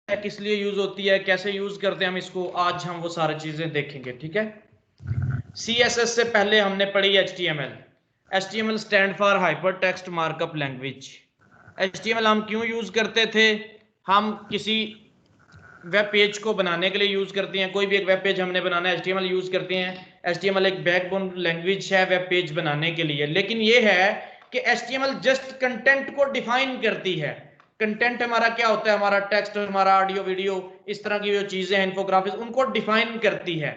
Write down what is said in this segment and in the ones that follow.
किस लिए यूज होती है, कैसे यूज करते हैं हम इसको, आज हम वो सारी चीजें देखेंगे। ठीक है, CSS से पहले हमने पढ़ी HTML। HTML stand for hyper text markup language. HTML हम क्यों यूज करते थे? हम किसी वेब पेज को बनाने के लिए यूज करते हैं। कोई भी एक वेब पेज हमने बनाना है, HTML यूज करते हैं। HTML एक बैकबोन लैंग्वेज है वेब पेज बनाने के लिए। लेकिन ये है कि HTML जस्ट कंटेंट को डिफाइन करती है। कंटेंट हमारा क्या होता है? हमारा टेक्स्ट, हमारा ऑडियो, वीडियो, इस तरह की जो चीजें हैं, इन्फोग्राफिक्स, उनको डिफाइन करती है।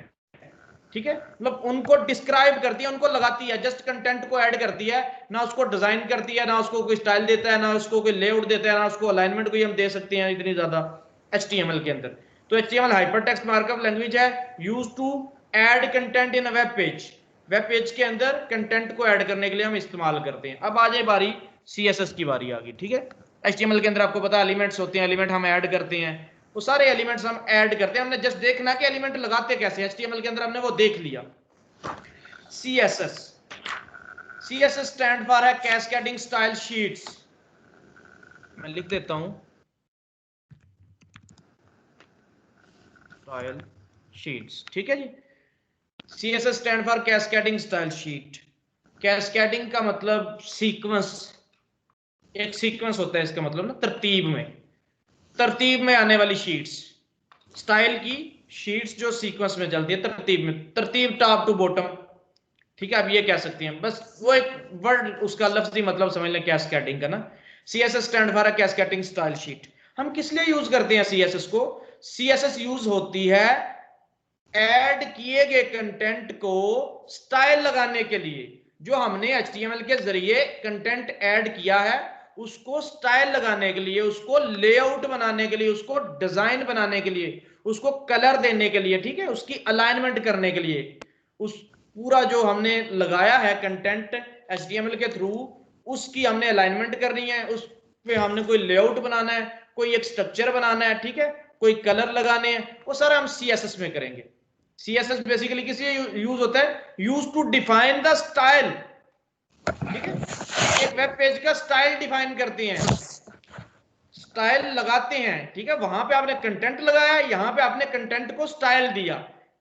ठीक है, मतलब उनको डिस्क्राइब करती है, उनको लगाती है, जस्ट कंटेंट को ऐड करती है, ना उसको डिजाइन करती है, ना उसको कोई स्टाइल देता है, ना उसको कोई लेआउट देता है, ना उसको अलाइनमेंट कोई हम दे सकते हैं इतनी ज्यादा HTML के अंदर। तो HTML हाइपरटेक्स्ट मार्कअप लैंग्वेज है, use to add content in a web page. Web page के अंदर कंटेंट को ऐड करने के लिए हम इस्तेमाल करते हैं। अब आ जाए बारी CSS की, बारी आ गई। ठीक है, HTML के अंदर आपको पता है एलिमेंट्स होते हैं, एलिमेंट हम ऐड करते हैं, वो सारे एलिमेंट्स हम ऐड करते हैं। हमने जस्ट देखना कि एलिमेंट लगाते कैसे HTML के अंदर, हमने वो देख लिया। CSS स्टैंड फॉर है कैस्केडिंग स्टाइल शीट्स। मैं लिख देता हूं, स्टाइल शीट्स। ठीक है जी, CSS stand for cascading style sheet. Cascading का मतलब सीक्वेंस, एक सीक्वेंस होता है इसका मतलब ना, तरतीब में आने वाली शीट्स। स्टाइल की शीट्स जो सीक्वेंस में चलती है, तरतीब में, तरतीब टॉप टू बॉटम। ठीक है, अब ये कह सकती हैं, बस वो एक वर्ड, उसका लफ्जी मतलब समझ लें कैस्केडिंग का ना। CSS stand for cascading style sheet. हम किस लिए यूज करते हैं CSS को? CSS यूज होती है ऐड किए गए कंटेंट को स्टाइल लगाने के लिए। जो हमने HTML के जरिए कंटेंट ऐड किया है, उसको स्टाइल लगाने के लिए, उसको लेआउट बनाने के लिए, उसको डिजाइन बनाने के लिए, उसको कलर देने के लिए, ठीक है, उसकी अलाइनमेंट करने के लिए, उस पूरा जो हमने लगाया है कंटेंट HTML के थ्रू, उसकी हमने अलाइनमेंट करनी है, उस पे हमने कोई लेआउट बनाना है, कोई एक स्ट्रक्चर बनाना है, ठीक है, कोई कलर लगाने हैं, वो सारा हम CSS में करेंगे। CSS बेसिकली किस लिए यूज होता है? Use to define the style. ठीक है, एक वेब पेज का स्टाइल डिफाइन करते हैं, स्टाइल लगाते हैं। ठीक है, वहां पे आपने कंटेंट लगाया, यहां पे आपने कंटेंट को स्टाइल दिया,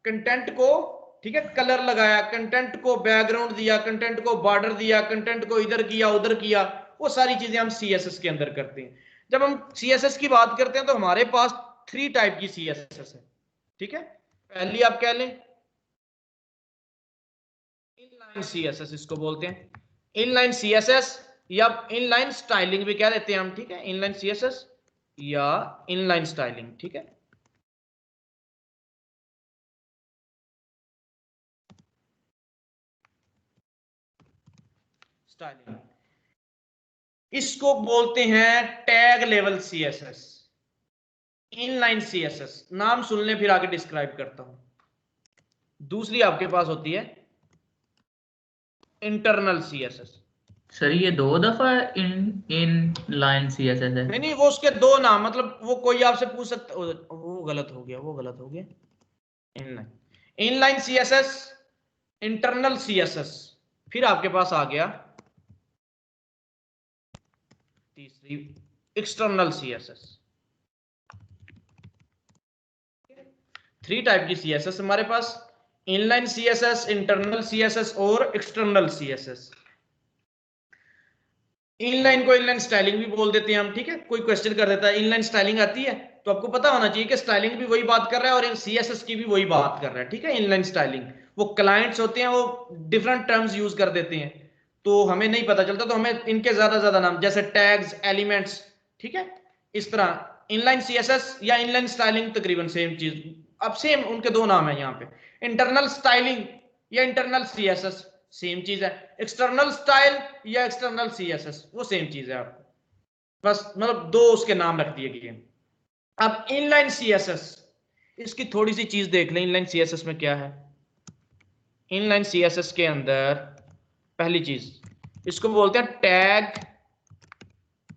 कंटेंट को, ठीक है, कलर लगाया, कंटेंट को बैकग्राउंड दिया, कंटेंट को बॉर्डर दिया, कंटेंट को इधर किया, उधर किया, वो सारी चीजें हम CSS के अंदर करते हैं। जब हम CSS की बात करते हैं तो हमारे पास 3 टाइप की CSS है। ठीक है, पहली आप कह लें इनलाइन CSS, इसको बोलते हैं इनलाइन CSS, या इनलाइन स्टाइलिंग भी कह देते हैं हम। ठीक है, इनलाइन CSS या इनलाइन स्टाइलिंग। ठीक है, स्टाइलिंग, इसको बोलते हैं tag level CSS। Inline CSS नाम सुन ले, फिर आगे डिस्क्राइब करता हूं। दूसरी आपके पास होती है इंटरनल CSS। सर ये 2 दफा इन लाइन CSS है? नहीं नहीं, वो उसके दो नाम, मतलब वो कोई आपसे पूछ सकता, वो गलत हो गया, वो गलत हो गया। Inline, inline CSS, internal CSS, फिर आपके पास आ गया तीसरी एक्सटर्नल CSS। 3 टाइप की CSS हमारे पास, इनलाइन CSS, इंटरनल CSS और एक्सटर्नल CSS। इनलाइन को इनलाइन स्टाइलिंग भी बोल देते हैं हम। ठीक है, कोई क्वेश्चन कर देता है इनलाइन स्टाइलिंग आती है, तो आपको पता होना चाहिए कि स्टाइलिंग भी वही बात कर रहा है और CSS की भी वही बात कर रहा है। ठीक है, इनलाइन स्टाइलिंग, वो क्लाइंट्स होते हैं, वो डिफरेंट टर्म्स यूज कर देते हैं, तो हमें नहीं पता चलता, तो हमें इनके ज्यादा नाम, जैसे टैग्स, एलिमेंट्स, ठीक है, इस तरह इनलाइन CSS या इनलाइन स्टाइलिंग तकरीबन सेम चीज। अब सेम उनके दो नाम है यहाँ पे, इंटरनल स्टाइलिंग या इंटरनल CSS सेम चीज है, एक्सटर्नल स्टाइल या एक्सटर्नल CSS वो सेम चीज है। आपको बस मतलब दो उसके नाम रख दिए गए। अब इनलाइन CSS, इसकी थोड़ी सी चीज देख लें, इनलाइन CSS में क्या है। इनलाइन CSS के अंदर पहली चीज इसको बोलते हैं टैग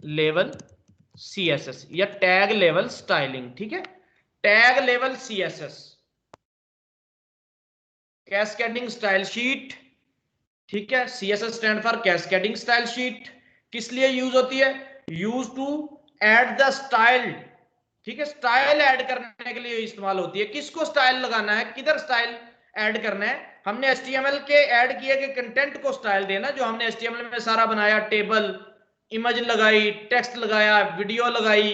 लेवल CSS या टैग लेवल स्टाइलिंग। ठीक है, tag level CSS, cascading style sheet. ठीक है, CSS stand for cascading style sheet. किस लिए यूज होती है? Use to add the style ठीक है, स्टाइल ऐड करने के लिए इस्तेमाल होती है। किसको स्टाइल लगाना है, किधर स्टाइल ऐड करना है, हमने एचटीएमएल के ऐड किए के कंटेंट को स्टाइल देना, जो हमने एचटीएमएल में सारा बनाया, टेबल, इमेज लगाई, टेक्स्ट लगाया, वीडियो लगाई,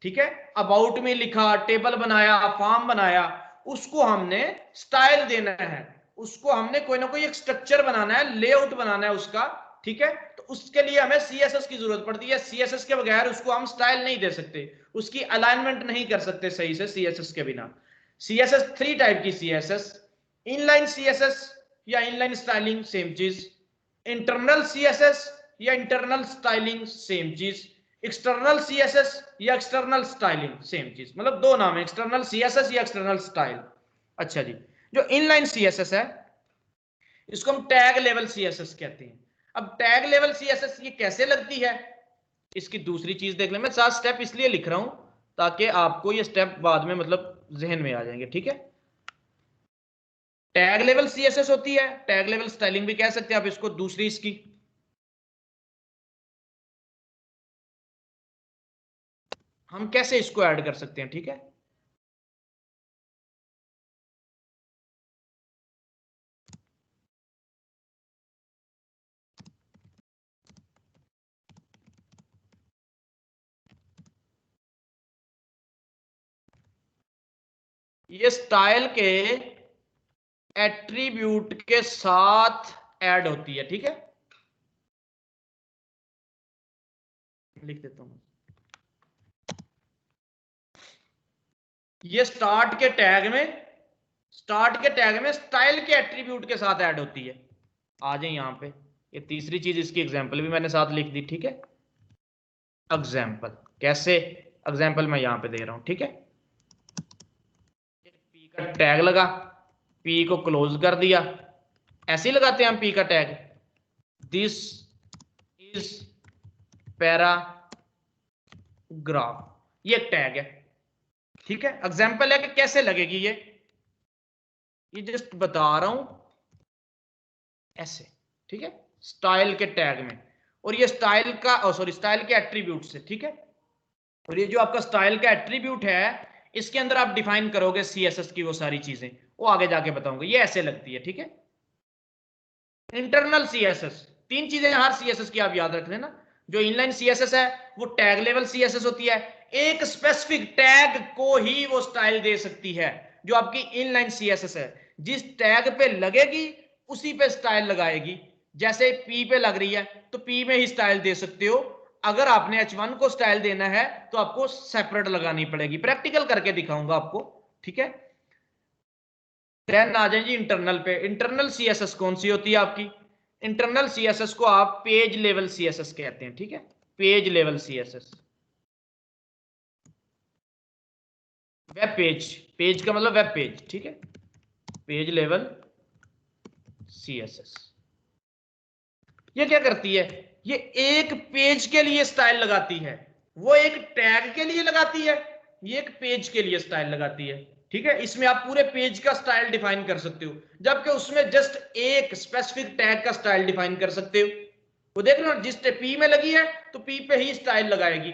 ठीक है, अबाउट में लिखा, टेबल बनाया, फॉर्म बनाया, उसको हमने स्टाइल देना है, उसको हमने कोई ना कोई एक स्ट्रक्चर बनाना है, लेआउट बनाना है उसका, ठीक है। तो उसके लिए हमें सीएसएस की जरूरत पड़ती है। सीएसएस के बगैर उसको हम स्टाइल नहीं दे सकते, उसकी अलाइनमेंट नहीं कर सकते सही से सीएसएस के बिना। सीएसएस 3 टाइप की सीएसएस, इनलाइन सीएसएस या इनलाइन स्टाइलिंग सेम चीज, इंटरनल सीएसएस या इंटरनल स्टाइलिंग सेम चीज, एक्सटर्नल सीएसएस या एक्सटर्नल स्टाइलिंग सेम चीज, मतलब दो नाम है, एक्सटर्नल सीएसएस या एक्सटर्नल स्टाइल। अच्छा जी, जो इनलाइन सीएसएस है इसको हम टैग लेवल सीएसएस कहते हैं। अब टैग लेवल सीएसएस ये कैसे लगती है, इसकी दूसरी चीज देख लें। मैं 7 स्टेप इसलिए लिख रहा हूं ताकि आपको ये स्टेप बाद में मतलब जहन में आ जाएंगे, ठीक है। टैग लेवल सीएसएस होती है, टैग लेवल स्टाइलिंग भी कह सकते हैं आप इसको, दूसरी इसकी। हम कैसे इसको ऐड कर सकते हैं, ठीक है। ये स्टाइल के एट्रीब्यूट के साथ ऐड होती है, ठीक है। लिख देता हूं, ये स्टार्ट के टैग में, स्टार्ट के टैग में स्टाइल के एट्रीब्यूट के साथ ऐड होती है। आ जाए यहां पे, ये तीसरी चीज, इसकी एग्जांपल भी मैंने साथ लिख दी, ठीक है। एग्जांपल कैसे, एग्जांपल मैं यहां पे दे रहा हूं, ठीक है। पी का टैग लगा, पी को क्लोज कर दिया, ऐसे ही लगाते हैं हम पी का टैग, दिस इज पैराग्राफ, ये एक टैग है, ठीक है। एग्जांपल है कि कैसे लगेगी ये जस्ट बता रहा हूं ऐसे, ठीक है, स्टाइल के टैग में। और ये स्टाइल का सॉरी स्टाइल के एट्रीब्यूट से, ठीक है। और ये जो आपका स्टाइल का एट्रीब्यूट है, इसके अंदर आप डिफाइन करोगे सीएसएस की वो सारी चीजें, वो आगे जाके बताऊंगा। ये ऐसे लगती है, ठीक है। इंटरनल सीएसएस, 3 चीजें हर सीएसएस की आप याद रख लेना। जो इनलाइन सीएसएस है वो टैग लेवल सीएसएस होती है, एक स्पेसिफिक टैग को ही वो स्टाइल दे सकती है। जो आपकी इनलाइन सीएसएस है, जिस टैग पे लगेगी उसी पे स्टाइल लगाएगी। जैसे पी पे लग रही है तो पी में ही स्टाइल दे सकते हो। अगर आपने H1 को स्टाइल देना है तो आपको सेपरेट लगानी पड़ेगी, प्रैक्टिकल करके दिखाऊंगा आपको, ठीक है। देन आ जाए जी इंटरनल पे। इंटरनल सीएसएस कौन सी होती है आपकी, इंटरनल सीएसएस को आप पेज लेवल सीएसएस कहते हैं, ठीक है। Page level CSS, web page, page का मतलब वेब पेज, ठीक है। पेज लेवल सीएसएस ये क्या करती है, ये एक पेज के लिए स्टाइल लगाती है, वो एक टैग के लिए लगाती है, ये एक पेज के लिए स्टाइल लगाती है, ठीक है। इसमें आप पूरे पेज का स्टाइल डिफाइन कर सकते हो, जबकि उसमें जस्ट एक स्पेसिफिक टैग का स्टाइल डिफाइन कर सकते हो। वो देख लो, जिस पी में लगी है तो पी पे ही स्टाइल लगाएगी।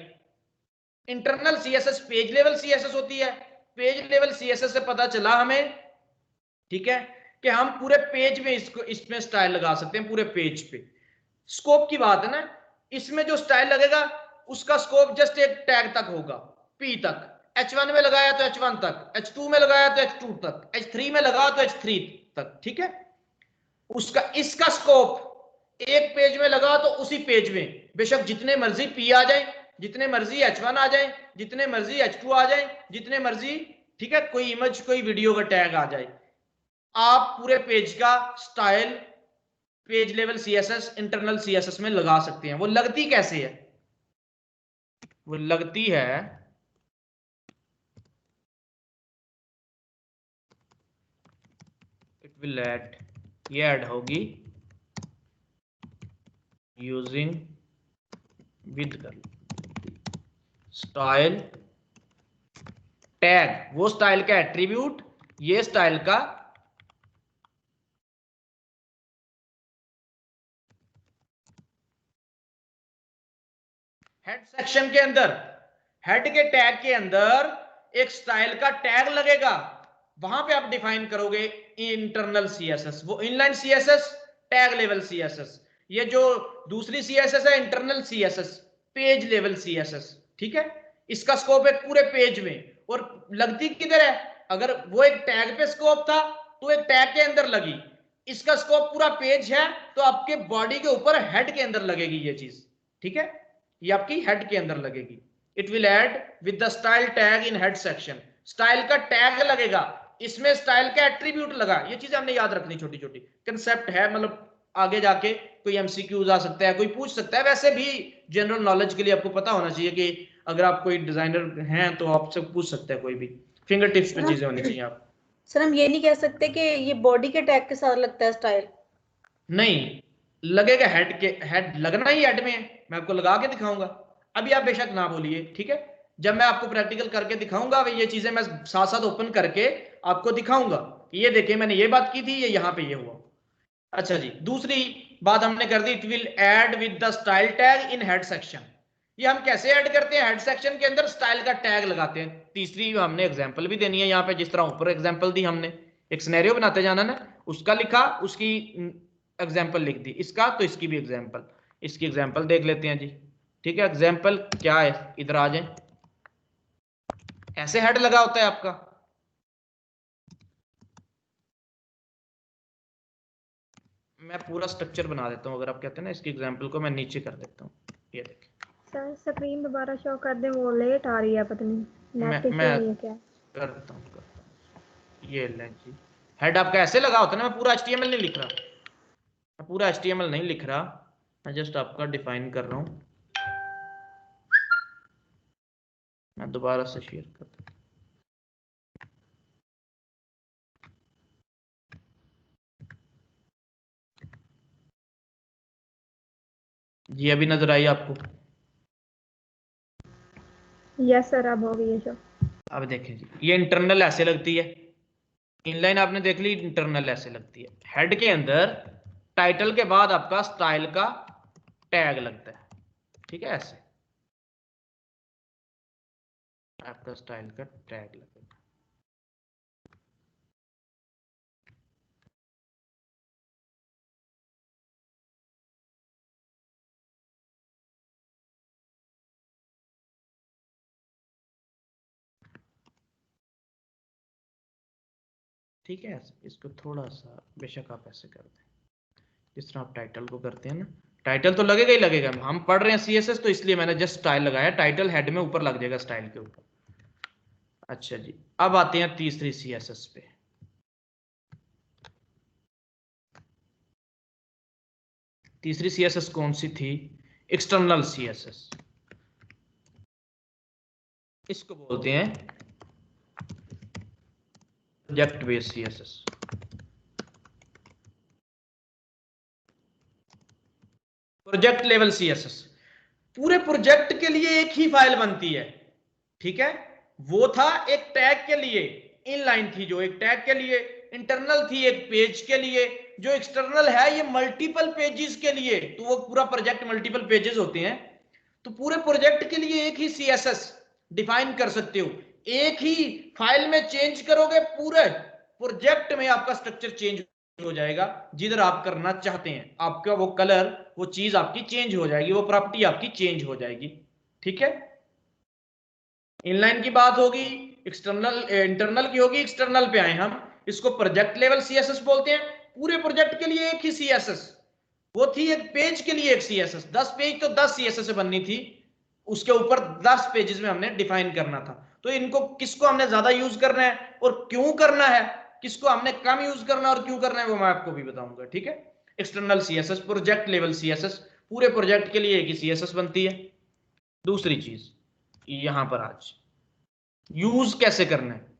Internal CSS page level CSS होती है। पेज लेवल सीएसएस से पता चला हमें, ठीक है, कि हम पूरे पेज में इसको इसमें स्टाइल लगा सकते हैं, पूरे पेज पे। स्कोप की बात है ना, इसमें जो स्टाइल लगेगा उसका स्कोप जस्ट एक टैग तक होगा, पी तक। H1 में लगाया तो H1 तक, H2 में लगाया तो H2 तक, H3 में लगा तो H3 तक, ठीक है। उसका इसका स्कोप एक पेज में लगा तो उसी पेज में बेशक जितने मर्जी पी आ जाए, जितने मर्जी H1 आ जाए, जितने मर्जी H2 आ जाए, जितने मर्जी, ठीक है, कोई इमेज कोई वीडियो का टैग आ जाए, आप पूरे पेज का style page level CSS internal CSS में लगा सकते हैं। वो लगती कैसे है, वो लगती है, इट विल ऐड, ये ऐड होगी यूजिंग विद कर स्टाइल टैग, वो स्टाइल का एट्रीब्यूट, ये स्टाइल का हेड सेक्शन के अंदर, हेड के टैग के अंदर एक स्टाइल का टैग लगेगा, वहां पे आप डिफाइन करोगे इंटरनल सीएसएस, वो inline CSS, tag level CSS. ये जो दूसरी सीएसएस है internal CSS, page level CSS, ठीक है। इसका स्कोप है पूरे पेज में, और लगती किधर है, अगर वो एक टैग पे स्कोप था तो एक टैग के अंदर लगी, इसका स्कोप पूरा पेज है तो आपके बॉडी के ऊपर हेड के अंदर लगेगी ये चीज, ठीक है, ये आपकी हेड के अंदर लगेगी। It will add with the style tag in head section, style का टैग लगेगा, इसमें स्टाइल का एट्रीब्यूट लगा। ये चीजें हमने याद रखनी, छोटी छोटी कंसेप्ट है, मतलब आगे जाके कोई एमसीक्यूज आ सकता है, कोई पूछ सकता है। वैसे भी जनरल नॉलेज के लिए आपको पता होना चाहिए कि अगर आप कोई डिजाइनर हैं तो आपसे पूछ सकते हैं, कोई भी फिंगर टिप्स पे चीजें होनी चाहिए आप। सर हम ये नहीं कह सकते कि ये बॉडी के टैग के साथ लगता है स्टाइल? नहीं लगेगा, हेड के, हेड लगना ही हेड में है, मैं आपको लगा के दिखाऊंगा। अभी आप बेशक ना बोलिए, ठीक है, जब मैं आपको प्रैक्टिकल करके दिखाऊंगा ये चीजें मैं साथ साथ ओपन करके आपको दिखाऊंगा कि ये देखिए मैंने ये बात की थी, ये यहाँ पे ये हुआ। अच्छा जी, दूसरी बात हमने कर दी, it will add with the style tag in head section. ये हम कैसे ऐड करते हैं, हेड सेक्शन के अंदर स्टाइल का टैग लगाते हैं। तीसरी हमने एग्जांपल भी देनी है यहाँ पे, जिस तरह ऊपर एग्जांपल दी हमने, एक सिनेरियो बनाते जाना ना, उसका लिखा, उसकी एग्जांपल लिख दी, इसका तो इसकी भी एग्जांपल, इसकी एग्जांपल देख लेते हैं जी, ठीक है। एग्जांपल क्या है, इधर आ जाए, ऐसे हेड लगा होता है आपका, मैं पूरा स्ट्रक्चर बना देता हूँ, अगर आप कहते हैं ना इसकी एग्जांपल को मैं नीचे कर देता हूँ, ये देखिए। सर स्क्रीन दोबारा शो कर दें, वो लेट आ रही है, पता नहीं नेट इशू है क्या। करता हूँ, ये लें जी, हेड आपका ऐसे लगा होता है ना, मैं पूरा HTML नहीं लिख रहा, मैं पूरा HTML नहीं लिख रहा, मैं जस्ट आपका डिफाइन कर रहा हूँ। मैं दोबारा से शेयर करता हूँ, जी अभी नजर आई आपको? यस सर अब हो गई है शो। अब देखें जी, ये इंटरनल ऐसे लगती है, इनलाइन आपने देख ली, इंटरनल ऐसे लगती है। हेड के अंदर टाइटल के बाद आपका स्टाइल का टैग लगता है, ठीक है, ऐसे आपका स्टाइल का टैग लगेगा। ठीक है, इसको थोड़ा सा बेशक आप ऐसे कर दें, जिस तरह आप टाइटल को करते हैं ना, टाइटल तो लगेगा ही लगेगा, हम पढ़ रहे हैं CSS तो इसलिए मैंने जस्ट स्टाइल लगाया, टाइटल हेड में ऊपर लग जाएगा स्टाइल के ऊपर। अच्छा जी, अब आते हैं तीसरी CSS पे। तीसरी CSS कौन सी थी, एक्सटर्नल CSS, इसको बोलते हैं project based CSS। Project level CSS, पूरे प्रोजेक्ट के लिए एक ही फाइल बनती है, ठीक है। वो था एक टैग के लिए, इनलाइन थी जो एक टैग के लिए, इंटरनल थी एक पेज के लिए, जो एक्सटर्नल है ये मल्टीपल पेजेस के लिए। तो वो पूरा प्रोजेक्ट मल्टीपल पेजेस होते हैं, तो पूरे प्रोजेक्ट के लिए एक ही CSS डिफाइन कर सकते हो, एक ही फाइल में चेंज करोगे पूरे प्रोजेक्ट में आपका स्ट्रक्चर चेंज हो जाएगा, जिधर आप करना चाहते हैं आपका वो कलर, वो चीज आपकी चेंज हो जाएगी, वो प्रॉपर्टी आपकी चेंज हो जाएगी, ठीक है। इनलाइन की बात होगी, एक्सटर्नल इंटरनल की होगी, एक्सटर्नल पे आए हम, इसको प्रोजेक्ट लेवल CSS बोलते हैं। पूरे प्रोजेक्ट के लिए एक ही CSS, वो थी एक पेज के लिए एक CSS, 10 पेज तो 10 CSS बननी थी, उसके ऊपर 10 पेजेस में हमने डिफाइन करना था। तो इनको किसको हमने ज्यादा यूज करना है और क्यों करना है, किसको हमने कम यूज करना और क्यों करना है, वो मैं आपको भी बताऊंगा, ठीक है। External CSS, project level CSS, पूरे प्रोजेक्ट के लिए एक ही CSS बनती है। दूसरी चीज यहां पर आज यूज कैसे करना है,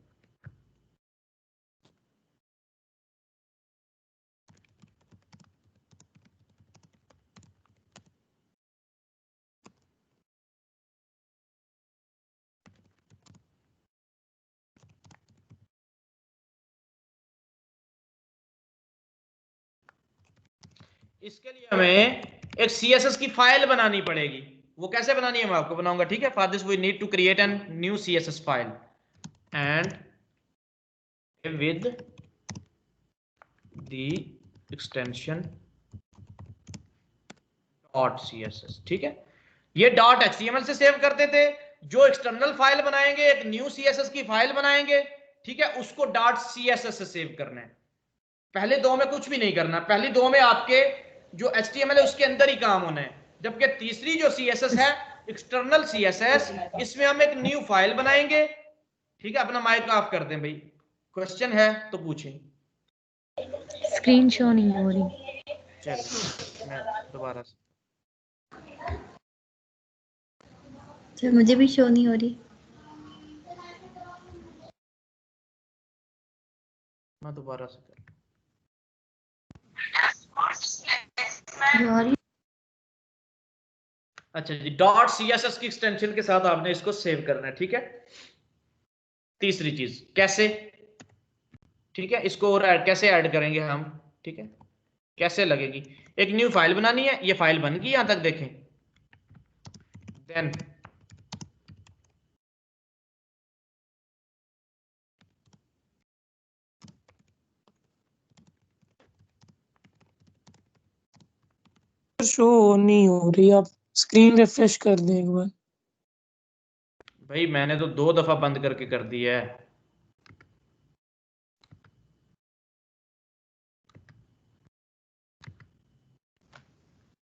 इसके लिए हमें एक CSS की फाइल बनानी पड़ेगी, वो कैसे बनानी है मैं आपको बनाऊंगा, ठीक है। For this we need to create an new CSS file and with the extension .css, ठीक है। ये .html से सेव करते थे, जो एक्सटर्नल फाइल बनाएंगे एक न्यू CSS की फाइल बनाएंगे, ठीक है, उसको .css से सेव करना है। पहले दो में कुछ भी नहीं करना, पहली दो में आपके जो HTML है उसके अंदर ही काम होना है, जबकि तीसरी जो CSS है एक्सटर्नल CSS, इसमें हम एक न्यू फाइल बनाएंगे, ठीक है। अपना माइक ऑफ कर दें भाई, क्वेश्चन है तो पूछें। स्क्रीन शो नहीं हो रही। चलिए मैं दोबारा से, सर मुझे भी शो नहीं हो रही। मैं दोबारा से कर, अच्छा जी। .css की एक्सटेंशन के साथ आपने इसको सेव करना है, ठीक है। तीसरी चीज कैसे, ठीक है, इसको और कैसे ऐड करेंगे हम, ठीक है, कैसे लगेगी। एक न्यू फाइल बनानी है, ये फाइल बन गई, यहां तक देखें। देन शो नहीं हो रही, आप स्क्रीन रिफ्रेश कर दें एक बार। भाई मैंने तो 2 दफा बंद करके कर दिया है।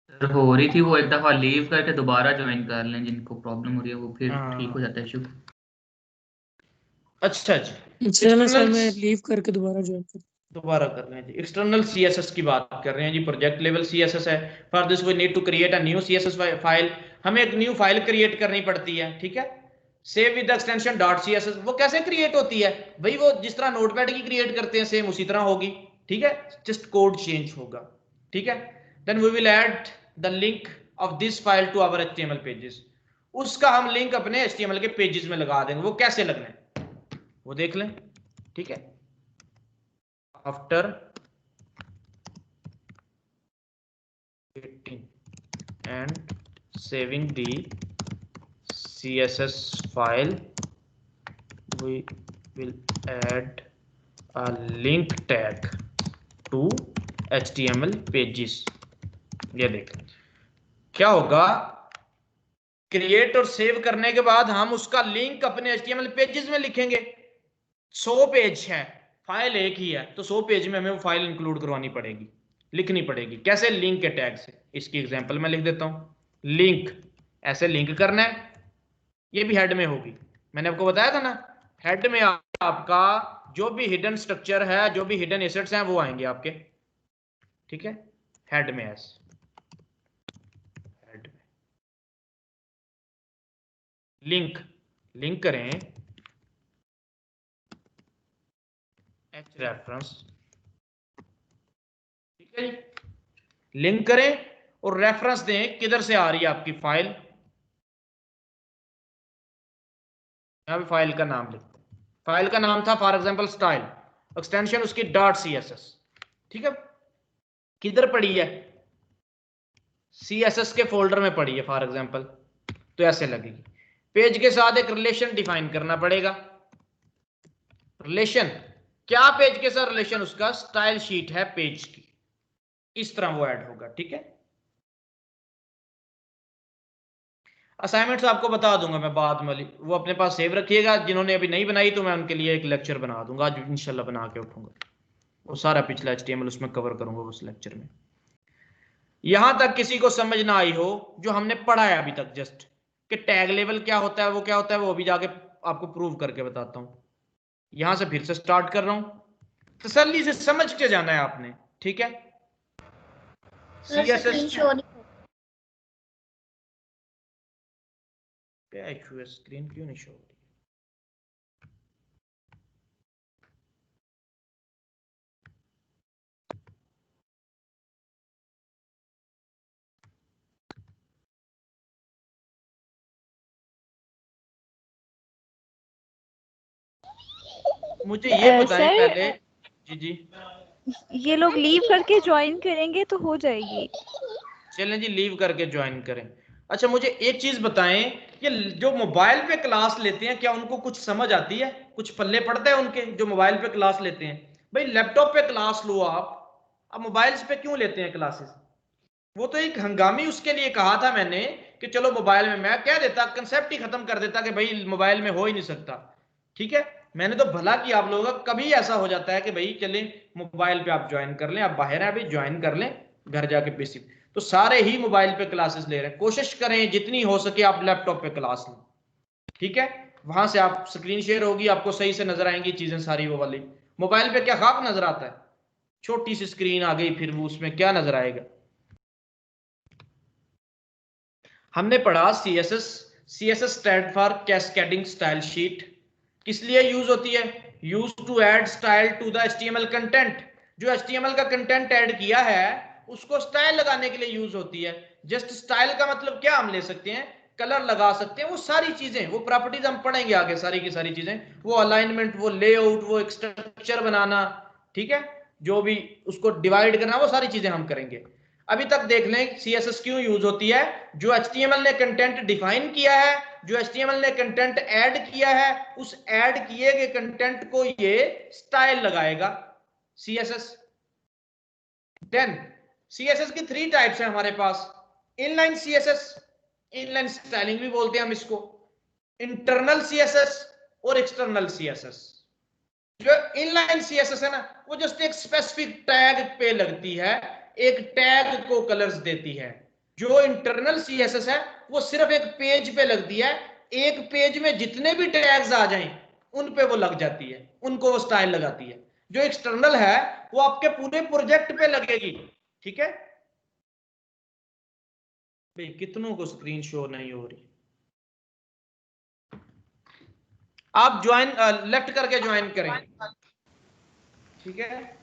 सर हो रही थी, वो एक दफा लीव करके दोबारा ज्वाइन कर लें, जिनको प्रॉब्लम हो रही है वो फिर ठीक हो जाता है इशू। अच्छा जी, चलो सर मैं लीव करके दोबारा ज्वाइन कर, दोबारा कर रहे हैं जी। एक्सटर्नल CSS की बात कर रहे हैं जी, प्रोजेक्ट लेवल CSS है। For this we need to create a new CSS file, हमें एक न्यू फाइल क्रिएट करनी पड़ती है, ठीक है। सेव विद एक्सटेंशन .css, वो कैसे क्रिएट होती है भाई, वो जिस तरह नोटपैड की क्रिएट करते हैं सेम उसी तरह होगी, ठीक है, जस्ट कोड चेंज होगा, ठीक है। Then we will add the link of this file to our HTML pages, उसका हम लिंक अपने HTML के पेजेस में लगा देंगे। वो कैसे लगना है वो देख लें, ठीक है। After creating and saving the CSS file, we will add a link tag to HTML pages। ये देख क्या होगा, क्रिएट और सेव करने के बाद हम उसका लिंक अपने HTML पेजेस में लिखेंगे। 100 पेज है, फाइल एक ही है, तो 100 पेज में हमें वो फाइल इंक्लूड करवानी पड़ेगी, लिखनी पड़ेगी। कैसे, लिंक के टैग से। इसकी एग्जांपल मैं लिख देता हूं, लिंक ऐसे लिंक करना है, ये भी हेड में होगी। मैंने आपको बताया था ना, हेड में आपका जो भी हिडन स्ट्रक्चर है, जो भी हिडन एसेट्स हैं वो आएंगे आपके, ठीक है, हेड में। ऐसे हेड में लिंक करें H रेफरेंस, ठीक है जी, लिंक करें और रेफरेंस दें किधर से आ रही है आपकी फाइल। यहां पे फाइल का नाम लिखते हैं, फाइल का नाम था फॉर एग्जांपल स्टाइल, एक्सटेंशन उसकी .css, ठीक है। किधर पड़ी है, CSS के फोल्डर में पड़ी है फॉर एग्जांपल, तो ऐसे लगेगी। पेज के साथ एक रिलेशन डिफाइन करना पड़ेगा। रिलेशन क्या, पेज के साथ रिलेशन उसका स्टाइल शीट है पेज की, इस तरह वो ऐड होगा, ठीक है। असाइनमेंट्स आपको बता दूंगा मैं बाद में, वो अपने पास सेव रखिएगा। जिन्होंने अभी नहीं बनाई तो मैं उनके लिए एक लेक्चर बना दूंगा, आज इंशाल्लाह बना के उठूंगा, वो सारा पिछला HTML उसमें कवर करूंगा उस लेक्चर में। यहां तक किसी को समझ ना आई हो जो हमने पढ़ा है अभी तक, जस्ट कि टैग लेवल क्या होता है, वो क्या होता है, वो अभी जाके आपको प्रूव करके बताता हूं। यहां से फिर से स्टार्ट कर रहा हूं, तसल्ली से समझ के जाना है आपने, ठीक है। CSS क्या इशू है, स्क्रीन क्यों नहीं शो हो रही? मुझे ये बताएं सर, पहले। जी जी, ये लोग लीव करके ज्वाइन करेंगे तो हो जाएगी। चलें जी, लीव करके ज्वाइन करें। अच्छा मुझे एक चीज बताएं कि जो मोबाइल पे क्लास लेते हैं क्या उनको कुछ समझ आती है, कुछ पल्ले पड़ता है उनके जो मोबाइल पे क्लास लेते हैं? भाई लैपटॉप पे क्लास लो आप, अब मोबाइल्स पे क्यों लेते हैं क्लासेस? वो तो एक हंगामी उसके लिए कहा था मैंने कि चलो मोबाइल में, मैं कह देता कंसेप्ट ही खत्म कर देता कि भाई मोबाइल में हो ही नहीं सकता। ठीक है, मैंने तो भला किया आप लोगों का। कभी ऐसा हो जाता है कि भाई चले मोबाइल पे आप ज्वाइन कर लें, आप बाहर हैं अभी ज्वाइन कर लें घर जाके पीसी, तो सारे ही मोबाइल पे क्लासेस ले रहे हैं। कोशिश करें जितनी हो सके आप लैपटॉप पे क्लास लें, ठीक है? वहां से आप स्क्रीन शेयर होगी, आपको सही से नजर आएंगी चीजें सारी वो वाली। मोबाइल पे क्या खाक नजर आता है, छोटी सी स्क्रीन आ गई फिर वो उसमें क्या नजर आएगा। हमने पढ़ा CSS, CSS stand for cascading style sheet. किस लिए यूज होती है? Use to add style to the HTML content. जो एचटीएमएल का कंटेंट ऐड किया है उसको स्टाइल लगाने के लिए यूज होती है। जस्ट स्टाइल का मतलब क्या हम ले सकते हैं, कलर लगा सकते हैं, वो सारी चीजें, वो प्रॉपर्टीज हम पढ़ेंगे आगे सारी की सारी चीजें, वो अलाइनमेंट, वो लेआउट, वो एक स्ट्रक्चर बनाना, ठीक है, जो भी उसको डिवाइड करना, वो सारी चीजें हम करेंगे। अभी तक देख लें सीएसएस क्यों यूज होती है। जो एचटीएमएल ने कंटेंट डिफाइन किया है, जो एचटीएमएल ने कंटेंट ऐड किया है, उस ऐड किए गए कंटेंट को ये स्टाइल लगाएगा सीएसएस। देन सीएसएस की 3 टाइप्स है हमारे पास। इनलाइन सीएसएस, इनलाइन स्टाइलिंग भी बोलते हैं हम इसको, इंटरनल सीएसएस और एक्सटर्नल सीएसएस। जो इनलाइन सीएसएस है ना, वो जस्ट एक स्पेसिफिक टैग पे लगती है, एक टैग को कलर्स देती है। जो इंटरनल सीएसएस है वो सिर्फ एक पेज पे लगती है, एक पेज में जितने भी टैग्स आ जाएं उन पे वो लग जाती है, उनको वो स्टाइल लगाती है। जो एक्सटर्नल है वो आपके पूरे प्रोजेक्ट पे लगेगी, ठीक है? भाई कितनों को स्क्रीन शो नहीं हो रही? आप ज्वाइन लेफ्ट करके ज्वाइन करें, ठीक है?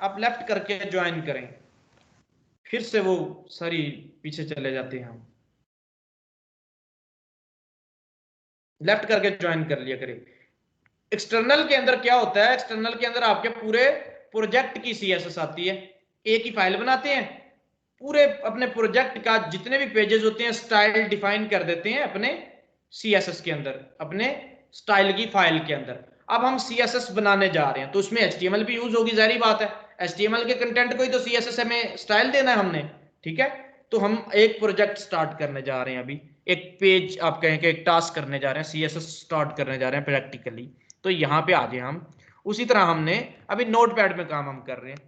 आप लेफ्ट करके ज्वाइन करें, फिर से वो सारी पीछे चले जाते हैं हम। लेफ्ट करके ज्वाइन कर लिया करें। एक्सटर्नल के अंदर क्या होता है, एक्सटर्नल के अंदर आपके पूरे प्रोजेक्ट की सीएसएस आती है। एक ही फाइल बनाते हैं, पूरे अपने प्रोजेक्ट का जितने भी पेजेस होते हैं स्टाइल डिफाइन कर देते हैं अपने सीएसएस के अंदर, अपने स्टाइल की फाइल के अंदर। अब हम सीएसएस बनाने जा रहे हैं तो उसमें एचटीएमएल भी यूज होगी, जाहिर बात है। एचटीएमएल के कंटेंट को ही तो सीएसएस में स्टाइल देना है हमने, ठीक है? तो हम एक प्रोजेक्ट स्टार्ट करने जा रहे हैं अभी, एक पेज आप कहें कि एक टास्क करने जा रहे हैं, सीएसएस स्टार्ट करने जा रहे हैं प्रैक्टिकली। तो यहाँ पे आ जाए हम। उसी तरह हमने अभी नोटपैड में काम हम कर रहे हैं,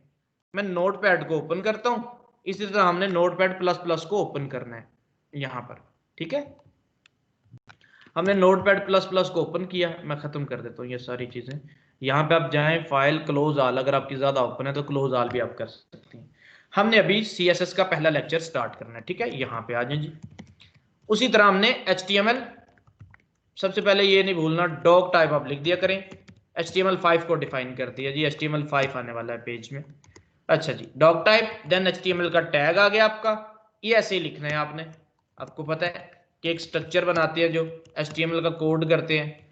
मैं नोटपैड को ओपन करता हूँ, इसी तरह हमने नोटपैड प्लस प्लस को ओपन करना है यहाँ पर, ठीक है? हमने नोटपैड प्लस प्लस को ओपन किया, मैं खत्म कर देता हूँ ये सारी चीजें। यहाँ पे आप जाएं फाइल क्लोज ऑल, अगर आपकी ज्यादा ओपन है तो क्लोज ऑल भी आप कर सकते हैं। हमने अभी सीएसएस का पहला लेक्चर स्टार्ट करना है, ठीक है? यहाँ पे आ जाए जी। उसी तरह हमने एचटीएमएल, सबसे पहले ये नहीं भूलना डॉग टाइप आप लिख दिया करें। HTML5 को डिफाइन कर दिया जी, HTML5 आने वाला है पेज में। अच्छा जी, डॉग टाइप, देन HTML का टैग आ गया आपका, ये ऐसे ही लिखना है आपने। आपको पता है कि एक स्ट्रक्चर बनाते हैं जो HTML का कोड करते हैं।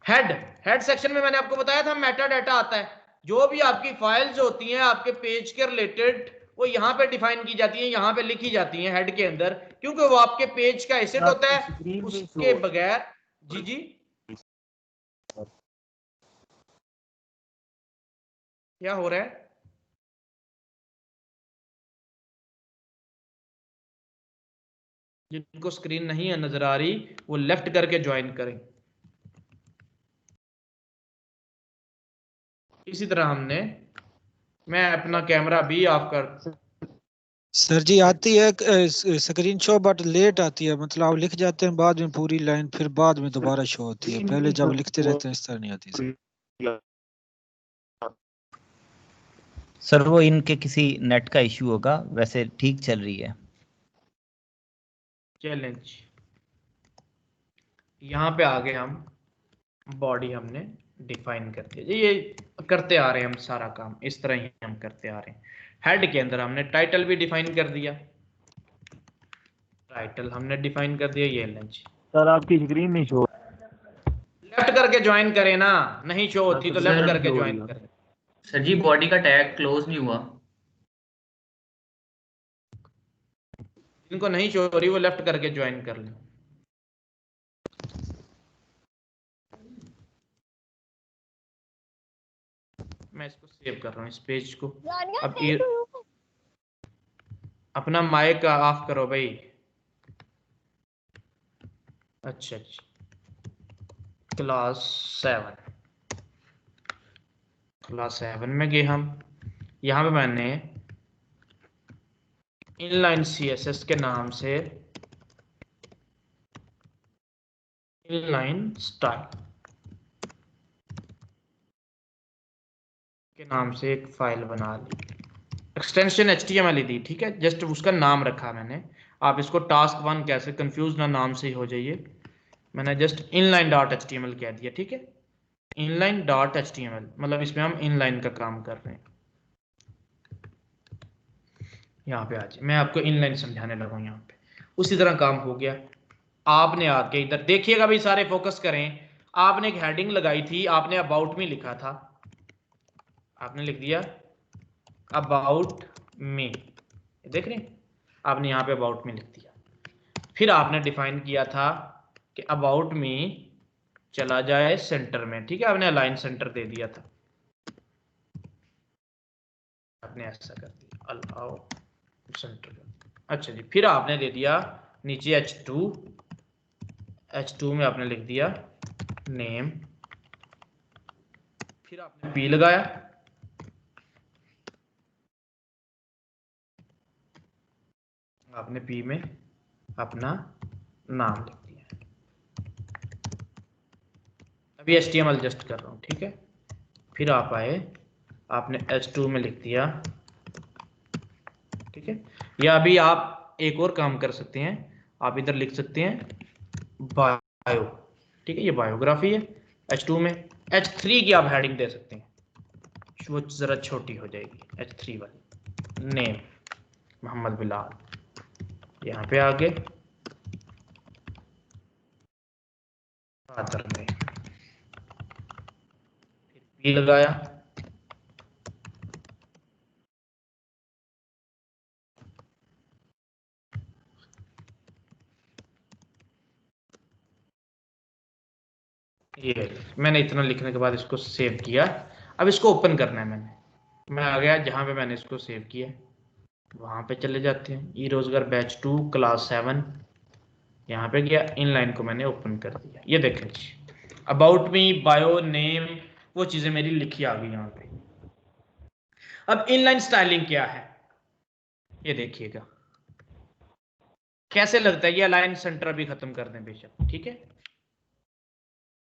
हेड सेक्शन में मैंने आपको बताया था मेटा डाटा आता है, जो भी आपकी फाइल्स होती हैं आपके पेज के रिलेटेड वो यहाँ पे डिफाइन की जाती है, यहाँ पे लिखी जाती है हेड के अंदर, क्योंकि वो आपके पेज का एसेट होता है। उसके बगैर जी जी क्या हो रहा है? जिनको स्क्रीन नहीं है नजर आ रही वो लेफ्ट करके ज्वाइन करें। इसी तरह हमने, मैं अपना कैमरा भी ऑफ कर, सर जी आती है स्क्रीन शो बट लेट आती है, मतलब आप लिख जाते हैं बाद में पूरी लाइन, फिर बाद में दोबारा शो होती है, पहले जब लिखते रहते हैं इस तरह नहीं आती सर। वो इनके किसी नेट का इश्यू होगा, वैसे ठीक चल रही है। चैलेंज यहाँ पे आ गए हम, बॉडी हमने डिफाइन कर दिया, ये करते आ रहे हैं हम सारा काम, इस तरह ही हम करते आ रहे हैं। हेड के अंदर हमने टाइटल भी डिफाइन कर दिया, टाइटल हमने डिफाइन कर दिया, ये लंच। सर आपकी स्क्रीन नहीं शो, लेफ्ट करके ज्वाइन करें ना, नहीं शो होती तो लेफ्ट करके ज्वाइन करें। सर जी बॉडी का टैग क्लोज नहीं हुआ। जिनको नहीं शो हो रही वो लेफ्ट करके ज्वाइन कर लें। मैं इसको सेव कर रहा हूँ इस पेज को। अब ये अपना माइक ऑफ करो भाई। अच्छा क्लास 7 में गए हम। यहाँ पे मैंने इनलाइन CSS के नाम से इनलाइन स्टाइल के नाम से एक फाइल बना ली, एक्सटेंशन HTML दी, ठीक है, जस्ट उसका नाम रखा मैंने। आप इसको task 1 कैसे कंफ्यूज ना नाम से ही हो जाइए, मैंने जस्ट inline.html कह दिया, ठीक है। inline.html मतलब इसमें हम इनलाइन का काम कर रहे हैं। यहाँ पे आज मैं आपको इनलाइन समझाने लगा हूँ। यहाँ पे उसी तरह काम हो गया। आपने आके इधर देखिएगा भाई, सारे फोकस करें। आपने एक हेडिंग लगाई थी, आपने अबाउट में लिखा था, आपने लिख दिया अबाउट मी, देख रहे हैं, आपने यहाँ पे अबाउट में लिख दिया। फिर आपने डिफाइन किया था कि अबाउट मी चला जाए सेंटर में, ठीक है, आपने अलाइन सेंटर दे दिया था, आपने ऐसा कर दिया अलाउ सेंटर। अच्छा जी, फिर आपने दे दिया नीचे H2 में आपने लिख दिया नेम, फिर आपने P लगाया, आपने P में अपना नाम लिख दिया। अभी HTML जस्ट कर रहा हूं, ठीक है। फिर आप आए, आपने H2 में लिख दिया, ठीक है। या अभी आप एक और काम कर सकते हैं, आप इधर लिख सकते हैं बायो, ठीक है, ये बायोग्राफी है। H2 में H3 की आप हेडिंग दे सकते हैं, वो जरा छोटी हो जाएगी, H3 वाली, नेम मोहम्मद बिलाल, यहाँ पे आगे फादर में, फिर P लगाया, ये मैंने इतना लिखने के बाद इसको सेव किया। अब इसको ओपन करना है मैं आ गया जहां पे मैंने इसको सेव किया, वहां पे चले जाते हैं, ई रोजगार बैच 2 क्लास 7, यहाँ पे गया, इनलाइन को मैंने ओपन कर दिया। ये देख लीजिए अबाउट मी, बायो, नेम, वो चीजें मेरी लिखी आ गई यहाँ पे। अब इनलाइन स्टाइलिंग क्या है ये देखिएगा कैसे लगता है। ये अलाइन सेंटर भी खत्म कर दें बेशक, ठीक है,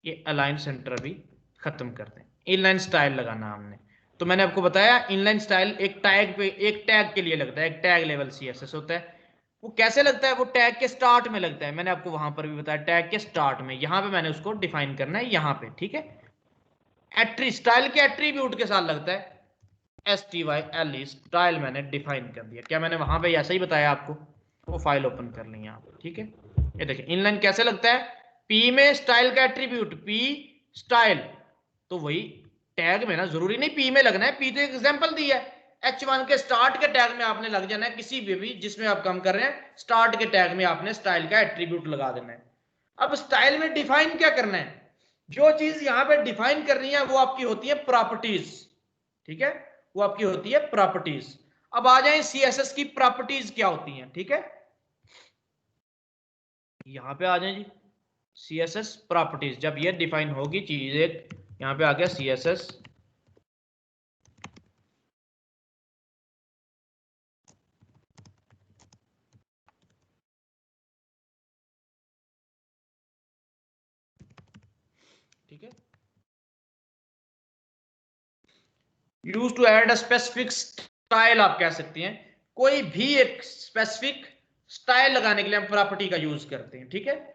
ये अलाइन सेंटर भी खत्म कर दें। इनलाइन स्टाइल लगाना हमने, तो मैंने आपको बताया इनलाइन स्टाइल एक टैग पे, एक टैग के लिए लगता है, एक टैग लेवल CSS होता है। वो कैसे लगता है, वो टैग के स्टार्ट में लगता है, मैंने आपको वहां पर भी बताया, टैग के स्टार्ट में। यहां पे मैंने उसको डिफाइन करना है यहाँ पे, ठीक है। स्टाइल के एट्रीब्यूट के साथ लगता है, STYLE स्टाइल मैंने डिफाइन कर दिया। क्या मैंने वहां पे ऐसा ही बताया आपको? वो फाइल ओपन कर लेंगे आप, ठीक है। ये देखिए इनलाइन कैसे लगता है, P में स्टाइल का एट्रीब्यूट P स्टाइल, तो वही टैग में ना, जरूरी नहीं P में लगना है, P तो एक एग्जांपल दिया है। H1 के स्टार्ट के टैग में आपने लग जाना है, किसी भी जिसमें आप काम कर रहे हैं स्टार्ट के टैग में आपने स्टाइल का एट्रीब्यूट लगा देना है। अब स्टाइल में डिफाइन क्या करना है, जो चीज यहां पे डिफाइन करनी है वो आपकी होती है प्रॉपर्टीज, ठीक है, वो आपकी होती है प्रॉपर्टीज। अब आ जाए CSS की प्रॉपर्टीज क्या होती हैं, ठीक है, यहां पे आ जाए जी CSS प्रॉपर्टीज। जब ये डिफाइन होगी चीज एक, यहां पे आ गया CSS ठीक है, use to add a specific style, आप कह सकते हैं कोई भी एक स्पेसिफिक स्टाइल लगाने के लिए हम प्रॉपर्टी का यूज करते हैं, ठीक है।